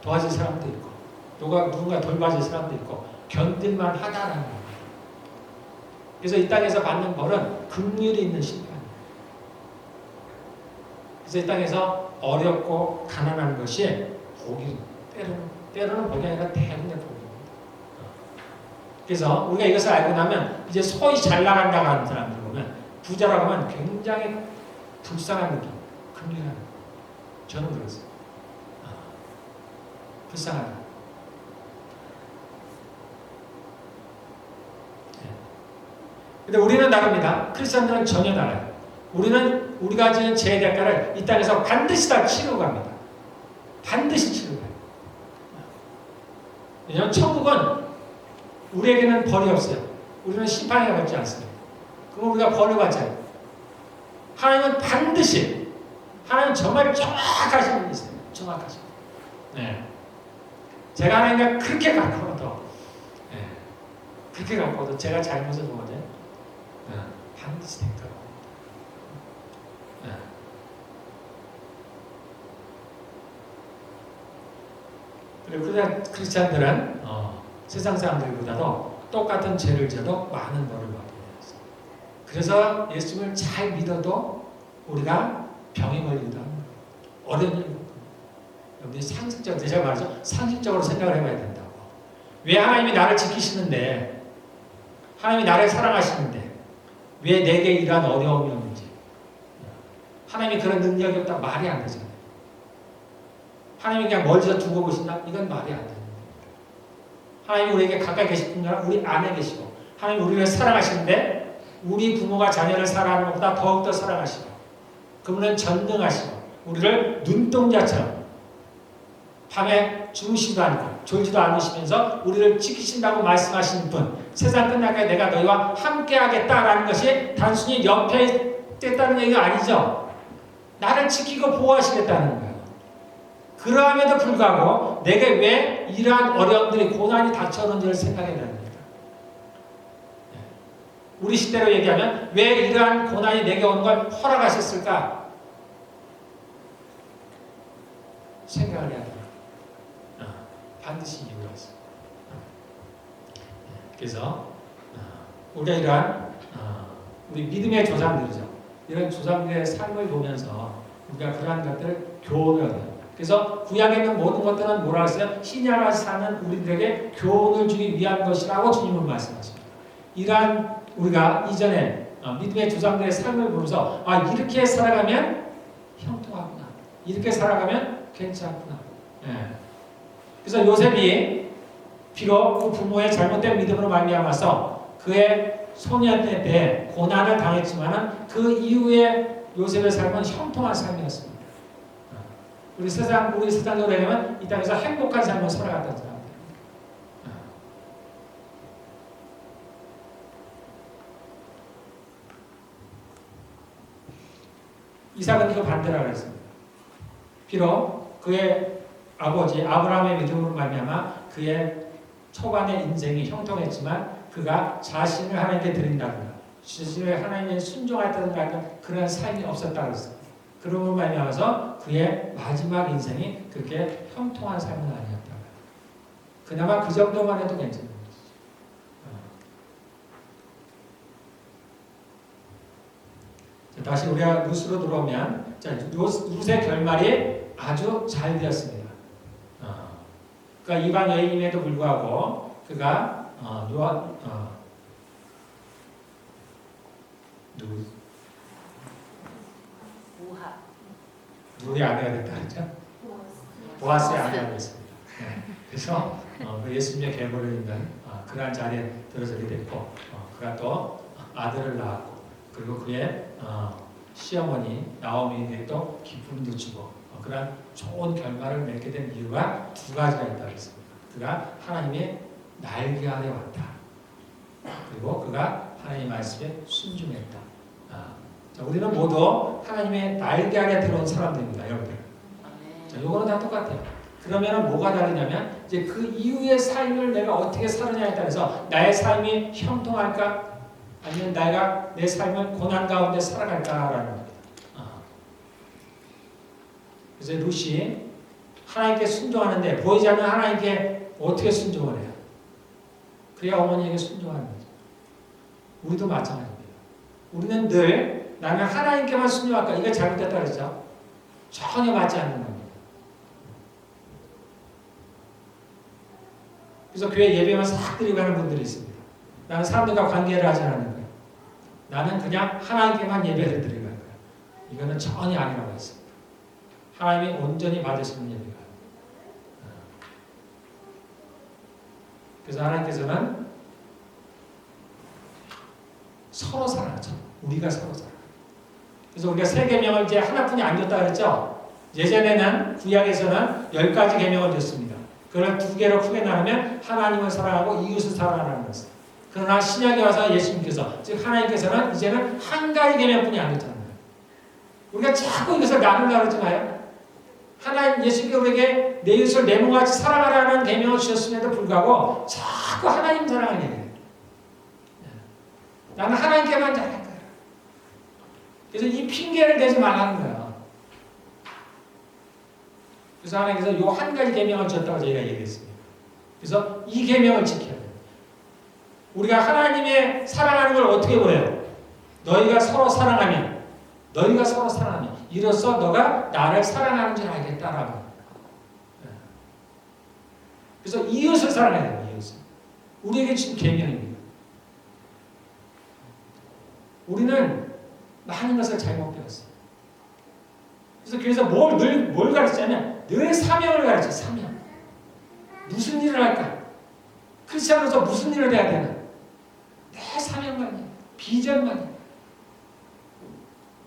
도와줄 사람도 있고 누군가 돌봐줄 사람도 있고 견딜만 하다라는 겁니다. 그래서 이 땅에서 받는 벌은 긍휼이 있는 심판이에요. 그래서 이 땅에서 어렵고 가난한 것이 복이, 때로는 복이 아니라 대부분의 복입니다. 그래서 우리가 이것을 알고 나면 이제 소위 잘 나간다고 하는 사람들 보면, 부자라고 하면 굉장히 불쌍한 느낌, 긍휼한 느낌. 저는 그랬어요. 불쌍하다. 근데 우리는 다릅니다. 크리스천들은 전혀 달라요. 우리가 지은 죄의 대가를 이 땅에서 반드시 다 치르고 갑니다. 반드시 치르고 가요. 왜냐하면 천국은 우리에게는 벌이 없어요. 우리는 심판을 받지 않습니다. 그럼 우리가 벌을 받잖아요. 하나님은 반드시, 하나님은 정말 정확하신 분이세요. 정확하신 분. 네. 제가 하나님과 그렇게 가까워도, 그렇게 가까워도 제가 잘못을 보거든요. 반드시 대가로. 그리고 크리스찬들은 세상 사람들보다도 똑같은 죄를 져도 많은 벌을 받게 되었어요. 그래서 예수님을 잘 믿어도 우리가 병에 걸리기도 합니다. 어려운 일을 겪습니다. 여러분들이 상식적으로, 제가 말하죠. 상식적으로 생각을 해봐야 된다고. 왜 하나님이 나를 지키시는데, 하나님이 나를 사랑하시는데 왜 내게 이러한 어려움이 없는지, 하나님이 그런 능력이 없다 말이 안 되잖아요. 하나님이 그냥 멀리서 두고 보신다? 이건 말이 안 됩니다. 하나님이 우리에게 가까이 계신 분은 우리 안에 계시고, 하나님이 우리를 사랑하시는데 우리 부모가 자녀를 사랑하는 것보다 더욱더 사랑하시고, 그분은 전능하시고 우리를 눈동자처럼 밤에 주무시지도 않고 졸지도 않으시면서 우리를 지키신다고 말씀하시는 분, 세상 끝날까지 내가 너희와 함께 하겠다라는 것이 단순히 옆에 있겠다는 얘기가 아니죠. 나를 지키고 보호하시겠다는 거예요. 그러함에도 불구하고 내게 왜 이러한 어려움들이, 고난이 닥쳐오는지를 생각해야 됩니다. 우리 시대로 얘기하면 왜 이러한 고난이 내게 오는 걸 허락하셨을까? 생각을 해야 됩니다. 반드시 이유가 있어요. 그래서 우리가 이러한 우리 믿음의 조상들이죠. 이런 조상들의 삶을 보면서 우리가 그러한 것들을 교훈을 해요. 그래서 구약에 있는 모든 것들은 뭐라 했어요? 신약을 사는 우리들에게 교훈을 주기 위한 것이라고 주님은 말씀하십니다. 이러한 우리가 이전에 믿음의 조상들의 삶을 보면서 이렇게 살아가면 형통하구나, 이렇게 살아가면 괜찮구나. 그래서 요셉이 비록 그 부모의 잘못된 믿음으로 말미암아서 그의 소년에 대해 고난을 당했지만은 그 이후에 요셉의 삶은 형통한 삶이었습니다. 우리 세상적으로 얘기하면 이 땅에서 행복한 삶을 살아갔던 사람들. 이삭은 그 반대라고 했습니다. 비록 그의 아버지 아브라함의 믿음으로 말미암아 그의 초반의 인생이 형통했지만 그가 자신을 하나님께 드린다든가 자신을 하나님의 순종했다든가 하는 그런 삶이 없었다고 했어요. 그러므로 말미암아서 그의 마지막 인생이 그렇게 형통한 삶은 아니었다. 그나마 그 정도만 해도 괜찮은 거죠. 다시 우리가 룻으로 들어오면 룻의 결말이 아주 잘 되었습니다. 그러니까 이방 여인임에도 불구하고 그가 누구의 아내가 됐다 그랬죠? 보아스의 아내가 됐습니다. 그래서 예수님의 계보를 있는 그러한 자리에 들어서게 됐고 그가 또 아들을 낳았고 그리고 그의 시어머니 나오미에게 또 기쁨도 주고 그러한 좋은 결말을 맺게 된 이유가 두 가지가 있다고 했습니다. 그가 하나님의 날개 아래 왔다. 그리고 그가 하나님의 말씀에 순종했다. 자, 우리는 모두 하나님의 날개 아래 들어온 사람들입니다, 여러분들. 자, 요거는 다 똑같아요. 그러면은 뭐가 다르냐면 이제 그 이후의 삶을 내가 어떻게 사느냐에 따라서 나의 삶이 형통할까? 아니면 내가 내 삶을 고난 가운데 살아갈까라는 겁니다. 그래서 룻이 하나님께 순종하는데 보이지 않는 하나님께 어떻게 순종을 해요? 그래야 어머니에게 순종하는 거죠. 우리도 마찬가지입니다. 우리는 늘 나는 하나님께만 순종할까? 이거 잘못됐다 그랬죠? 전혀 맞지 않는 겁니다. 그래서 교회 예배만 싹 드리고 가는 분들이 있습니다. 나는 사람들과 관계를 하지 않는 거예요. 나는 그냥 하나님께만 예배를 드리는 거예요. 이거는 전혀 아니라고 했습니다. 하나님이 온전히 받으시는 예배가. 그래서 하나님께서는 서로 사랑하죠. 우리가 서로 사랑. 그래서 우리가 세 계명을 이제 하나뿐이 안 줬다 그랬죠. 예전에는 구약에서는 10가지 계명을 줬습니다. 그걸 두 개로 크게 나누면 하나님을 사랑하고 이웃을 사랑하는 것을. 그러나 신약에 와서 예수님께서 즉 하나님께서는 이제는 한 가지 계명뿐이 안 줬다는 거예요. 우리가 자꾸 이것을 나누려고 그러지 마요. 하나님 예수님이 우리에게 내 이웃을 내 몸같이 사랑하라는 계명을 주셨음에도 불구하고 자꾸 하나님 사랑하는 얘기예요. 나는 하나님께만 잘할 거야. 그래서 이 핑계를 대지 말라는 거예요. 그래서 하나님께서 이 한 가지 계명을 주셨다고 저희가 얘기했습니다. 그래서 이 계명을 지켜야 돼요. 우리가 하나님의 사랑하는 걸 어떻게 보여요? 너희가 서로 사랑하면 이로써 너가 나를 사랑하는 줄 알겠다라고. 그래서 이웃을 사랑해야 돼요. 이웃을. 우리에게 지금 계명입니다. 우리는 많은 것을 잘못 배웠어요. 그래서 뭘 가르치냐면 늘 사명을 가르쳐요. 사명. 무슨 일을 할까? 크리스찬으로서 무슨 일을 해야 되나? 내 사명만이야. 비전만이야.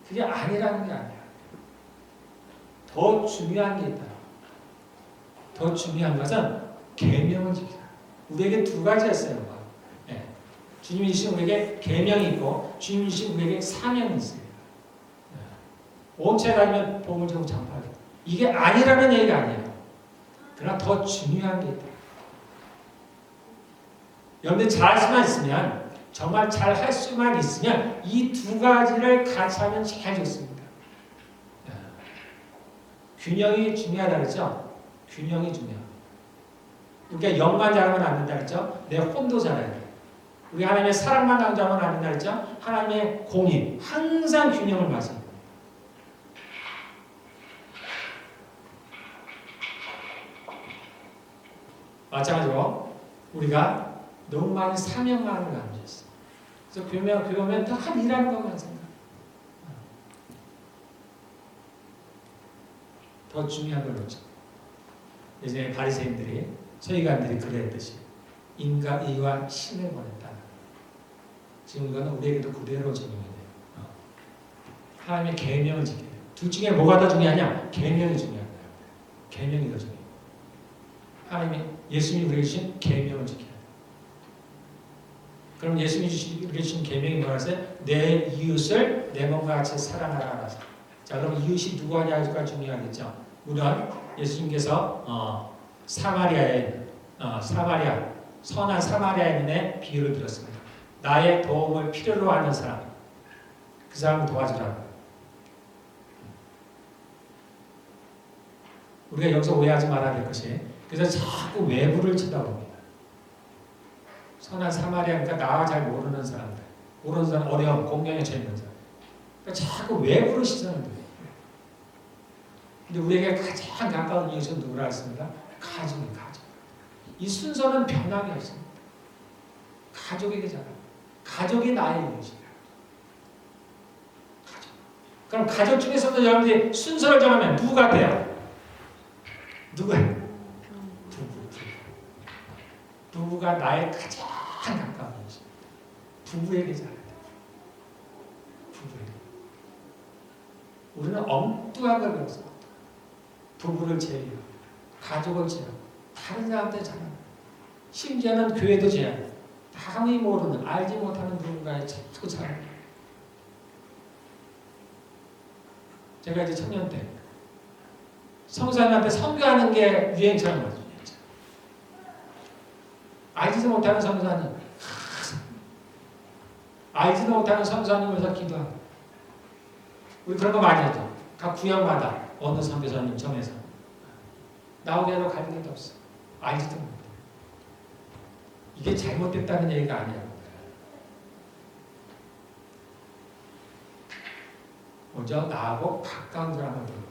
그게 아니라는 게 아니야. 더 중요한 게 있다. 더 중요한 것은 계명을 지키라. 우리에게 두 가지였어요. 네. 주님이 주신 우리에게 계명이 있고 주님이 주신 우리에게 사명이 있습니다. 네. 온 채 다니면 복음을 전하고 전파하라. 이게 아니라는 얘기가 아니에요. 그러나 더 중요한 게 있다. 여러분들 잘할 수만 있으면 정말 잘 할 수만 있으면 이 두 가지를 같이 하면 제일 좋습니다. 균형이 중요하다 그랬죠? 균형이 중요합니다. 우리가 영만 잘하면 안 된다 그랬죠? 내 혼도 잘해야 돼. 우리 하나님의 사랑만 강조하면 안 된다 그랬죠? 하나님의 공의, 항상 균형을 맞춰야 돼. 마찬가지로 우리가 너무 많이 사명만을 강조했어. 그래서 그러면 다 일하는 것만 생각. 더 중요한 걸 놓쳐. 예전에 바리새인들이 서기관들이 그랬듯이 인과 의와 신을 보냈다. 지금 이거는 우리에게도 그대로 적용이 돼요. 하나님의 계명을 지켜야 돼요. 둘 중에 뭐가 더 중요하냐? 계명이 중요한 거예요. 계명이 더 중요해요. 하나님이 예수님이 우리에게 주신 계명을 지켜야 돼요. 그럼 예수님이 우리에게 주신 계명이 뭐라 했어요? 내 이웃을 내 몸과 같이 사랑하라. 자, 그럼 이웃이 누구냐가 중요하겠죠. 우리는 예수님께서 사마리아에 사마리아 선한 사마리아인의 비유를 들었습니다. 나의 도움을 필요로 하는 사람, 그 사람을 도와주라. 우리가 여기서 오해하지 말아야 될 것이, 그래서 자꾸 외부를 쳐다봅니다. 선한 사마리아니까 나와 잘 모르는 사람들, 모르는 사람, 어려움, 공경에 처해 있는 사람, 그러니까 자꾸 외부로 시선을 둬요. 근데 우리에게 가장 가까운 이웃은 누구라 했습니까? 가족이 가족. 이 순서는 변함이 없습니다. 가족에게잖아. 가족이 나의 이웃이야. 가족. 그럼 가족 중에서도 여러분들이 순서를 정하면 누구 같아요? 누구예요? 부부가 나의 가장 가까운 이웃입니다. 부부에게 잘해야 돼요. 부부에게. 우리는 엉뚱한 걸 배웠어요. 부부를 제외하고, 가족을 제외하고, 다른 사람들 잘합니다. 심지어는 교회도 제외하고, 감히 모르는, 알지 못하는 누군가에 자꾸 잘합니다. 제가 이제 청년 때 성사님한테 선교하는 게 유행처럼 왔어요. 알지도 못하는 성사님, 알지도 못하는 성사님에서 기도하고, 우리 그런 거 많이 하죠. 각 구역마다 어느 선교사님 정해서 나오게 해도 갈 일도 없어. 알지도 못해. 이게 잘못됐다는 얘기가 아니야. 먼저 나하고 가까운 사람을 돌봐야 돼.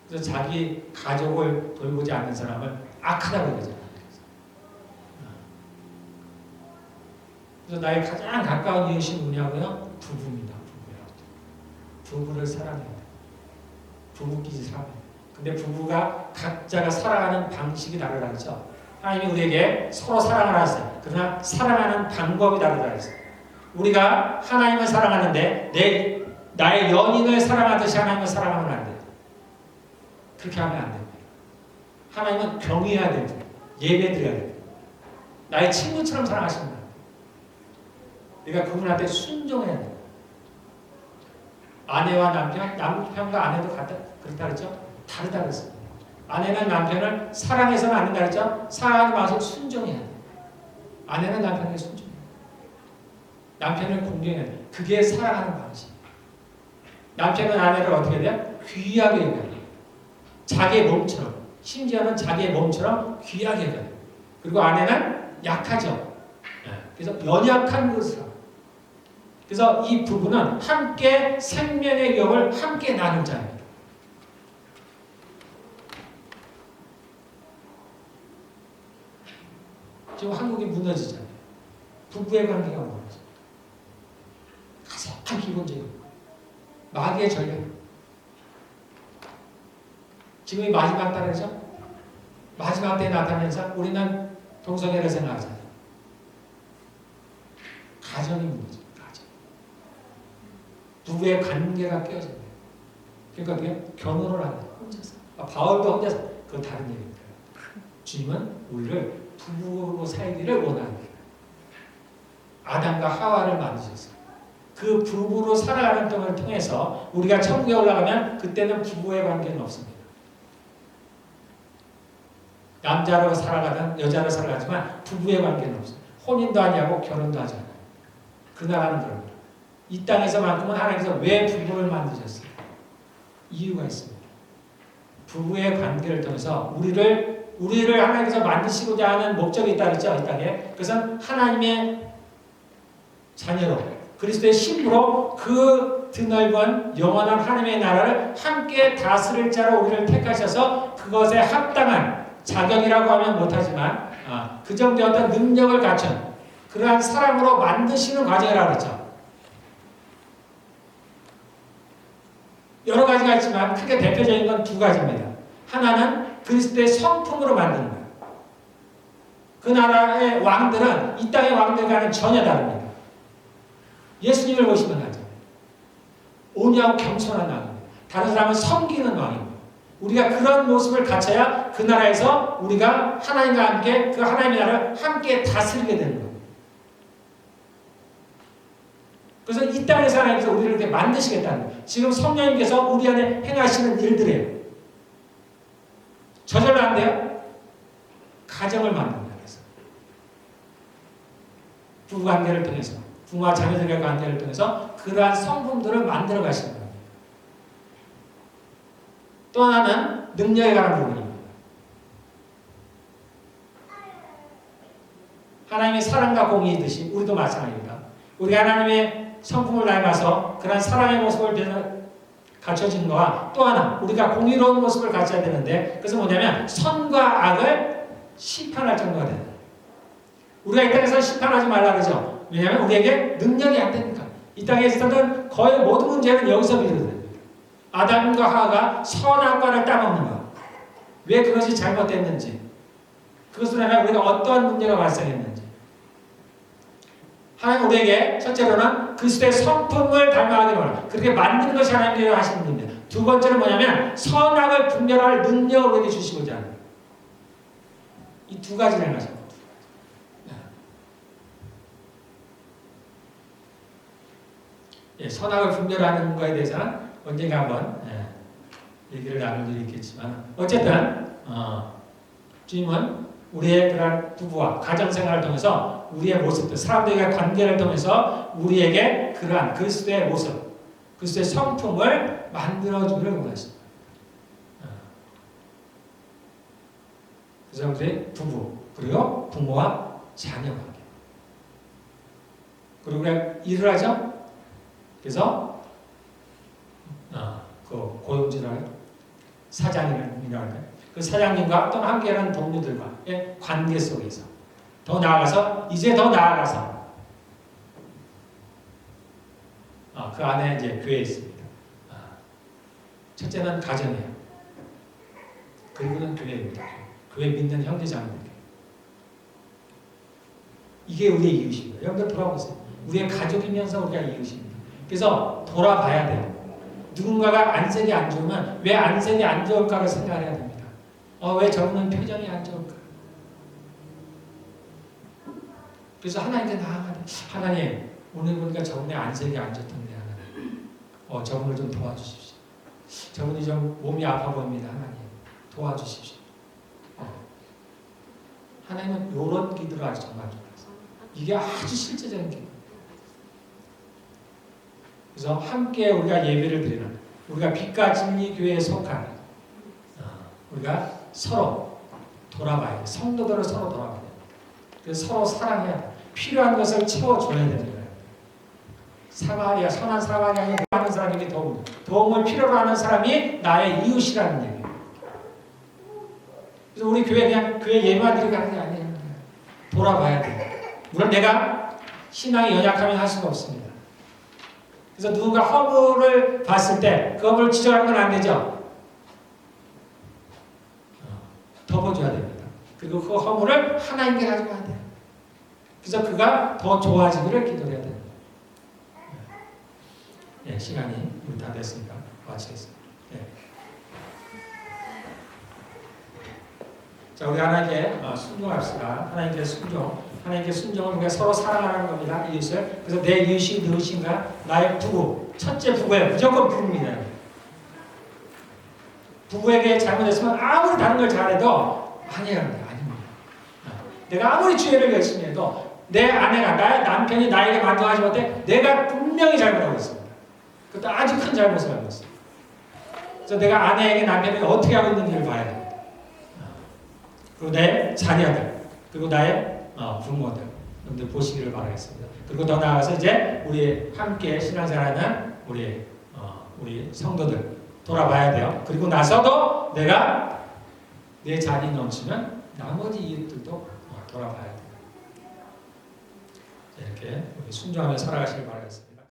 그래서 자기 가족을 돌보지 않는 사람을 악하다고 그러잖아요. 그래서 나의 가장 가까운 이웃이 누구냐고요? 부부입니다. 부부를 사랑해야 돼. 부부끼리 사랑해. 근데 부부가 각자가 살아가는 방식이 다르다 그랬죠. 하나님이 우리에게 서로 사랑을 하셨어요. 그러나 사랑하는 방법이 다르다 그랬어요. 우리가 하나님을 사랑하는데 나의 연인을 사랑하듯이 하나님을 사랑하면 안 돼요. 그렇게 하면 안 됩니다. 하나님은 경외해야 됩니다. 예배드려야 됩니다. 나의 친구처럼 사랑하십니다. 내가 그분한테 순종해야 돼요. 아내와 남편과 아내도 같다 그렇다 그랬죠? 다르다 그랬어요. 아내는 남편을 사랑해서는 안 된다 그랬죠? 사랑하는 마음으로 순종해야 돼요. 아내는 남편에게 순종해야 돼요. 남편을 공경해야 돼요. 그게 사랑하는 방식. 남편은 아내를 어떻게 돼요? 귀하게 여겨야 돼요. 자기의 몸처럼, 심지어는 자기의 몸처럼 귀하게 여겨야 돼요. 그리고 아내는 약하죠. 그래서 연약한 것으로. 그래서 이 부부는 함께 생명의 위협을 함께 나눌 자입니다. 지금 한국이 무너지잖아요. 부부의 관계가 무너져. 가장 기본적인 마귀의 전략. 지금이 마지막 달이죠. 마지막 때에 나타나면서 우리는 동성애를 생각하잖아요. 가정이 무너져. 가정. 부부의 관계가 깨어져요. 그러니까 그게 결혼을 하는 혼자서. 바울도 혼자서. 그건 다른 얘기입니다. 주님은 우리를 부부로 살기를 원합니다. 아담과 하와를 만드셨어요. 그 부부로 살아가는 동안을 통해서 우리가 천국에 올라가면 그때는 부부의 관계는 없습니다. 남자로 살아가든 여자로 살아가지만 부부의 관계는 없어요. 혼인도 아니하고 결혼도 하지 않아요. 그 나라는 그럽니다. 이 땅에서만큼은 하나님께서 왜 부부를 만드셨어요? 이유가 있습니다. 부부의 관계를 통해서 우리를 하나님께서 만드시고자 하는 목적이 있다 그랬죠, 이 땅에. 그것은 하나님의 자녀로 그리스도의 신부로 그 드넓은 영원한 하나님의 나라를 함께 다스릴 자로 우리를 택하셔서 그것에 합당한 자격이라고 하면 못하지만 그 정도의 어떤 능력을 갖춘 그러한 사람으로 만드시는 과정이라고 그랬죠. 여러 가지가 있지만 크게 대표적인 건 두 가지입니다. 하나는 그리스도의 성품으로 만드는 거예요. 그 나라의 왕들은 이 땅의 왕들과는 전혀 다릅니다. 예수님을 보시면 알잖아요. 온유하고 겸손한 왕입니다. 다른 사람은 섬기는 왕입니다. 우리가 그런 모습을 갖춰야 그 나라에서 우리가 하나님과 함께 그 하나님의 나라를 함께 다스리게 되는 겁니다. 그래서 이 땅에서 하나님께서 우리를 이렇게 만드시겠다는 거예요. 지금 성령님께서 우리 안에 행하시는 일들이에요. 저절로 안 돼요? 가정을 만든다. 그래서 부부관계를 통해서, 부모와 자녀들과의 관계를 통해서 그러한 성품들을 만들어 가시는 거예요. 또 하나는 능력에 관한 부분입니다. 하나님의 사랑과 공의이듯이 우리도 마찬가지입니다. 우리가 하나님의 성품을 닮아서 그런 사랑의 모습을 갖춰지는 거와 또 하나 우리가 공의로운 모습을 갖춰야 되는데 그것은 뭐냐면 선과 악을 심판할 정도가 된다. 우리가 이 땅에서 심판하지 말라 그러죠. 왜냐하면 우리에게 능력이 안 되니까. 이 땅에 있었던 거의 모든 문제는 여기서 비롯됩니다. 아담과 하와가 선악과를 따먹는 것. 왜 그것이 잘못됐는지 그것으로 인하여 우리가 어떠한 문제가 발생했는지 하나님 우리에게 첫째로는 그리스도의 성품을 닮아가기 원합니다. 그렇게 만드는 것이 하나님께 하시는 일입니다. 두 번째는 뭐냐면 선악을 분별할 능력을 우리에게 주시고자 합니다. 이 두 가지를 행하십니다. 예, 선악을 분별하는 것에 대해서는 언젠가 한번 얘기를 나눌 일이 있겠지만 어쨌든 주님은 우리의 그런 부부와 가정생활을 통해서 우리의 모습들, 사람들과 관계를 통해서 우리에게 그러한 그리스도의 모습, 그리스도의 성품을 만들어주기를 원하십니다. 그래서 우리 부부, 그리고 부모와 자녀 관계. 그리고 우리가 일을 하죠? 그래서 그 고용주를 사장님이라고 할까요? 그 사장님과 또는 함께하는 동료들과의 관계 속에서 더 나아가서 이제 더 나아가서 그 안에 이제 교회 있습니다. 첫째는 가정이에요. 그리고는 교회입니다. 교회 믿는 형제자매들. 이게 우리의 이웃입니다. 여러분들 돌아보세요. 우리의 가족이면서 우리가 이웃입니다. 그래서 돌아봐야 돼요. 누군가가 안색이 안 좋으면 왜 안색이 안 좋을까를 생각해야 됩니다. 왜 저분은 표정이 안 좋을까? 그래서 하나님께 나아가는 하나님 오늘 보니까 저분의 안색이 안 좋던데 하나님 저분을 좀 도와주십시오. 저분이 좀 몸이 아파 보입니다. 하나님 도와주십시오. 하나님은 이런 기도를 아주 정말 좋아해요. 이게 아주 실제적인 기도. 그래서 함께 우리가 예배를 드리는 우리가 빛과 진리 교회에 속한 우리가 서로 돌아봐야 돼. 성도들을 서로 돌아봐야 돼. 그래서 서로 사랑해야 돼. 필요한 것을 채워줘야 되는 거예요. 사마리아, 선한 사마리아에 하는 사람에게 도움을 필요로 하는 사람이 나의 이웃이라는 얘기예요. 그래서 우리 교회 그냥 교회 예배만 드리고 하는 게 아니에요. 돌아봐야 돼. 물론 내가 신앙이 연약하면 할 수가 없습니다. 그래서 누군가 허물을 봤을 때 그 허물을 지적하는 건 안 되죠. 덮어줘야 됩니다. 그리고 그 허물을 하나님께 가져가야 돼요. 그래서 그가 더 좋아지기를 기도해야 됩니다. 예, 시간이 다 됐으니까 마치겠습니다. 예. 자, 우리 하나님께 순종합시다. 하나님께 순종. 하나님께 순종은 우리가 서로 사랑하는 겁니다. 이웃을. 그래서 내 이웃이 누구신가? 나의 부부. 첫째 부부예요. 무조건 부부입니다. 부부에게 잘못했으면 아무리 다른 걸 잘해도 아니에요. 아닙니다. 내가 아무리 주의를 열심히 해도 내 아내가 나의 남편이 나에게 만족하지 못해 내가 분명히 잘못하고 있습니다. 그것도 아주 큰 잘못을 하고 있습니다. 그래서 내가 아내에게 남편이 어떻게 하고 있는지를 봐야 됩니다. 그리고 내 자녀들 그리고 나의 부모들 여러분들 보시기를 바라겠습니다. 그리고 더 나아가서 이제 우리 함께 신앙생활하는 우리 성도들 돌아봐야 돼요. 그리고 나서도 내가 내 잔이 넘치면 나머지 이웃들도 돌아봐야 돼요. 이렇게 우리 순종하며 살아가시길 바라겠습니다.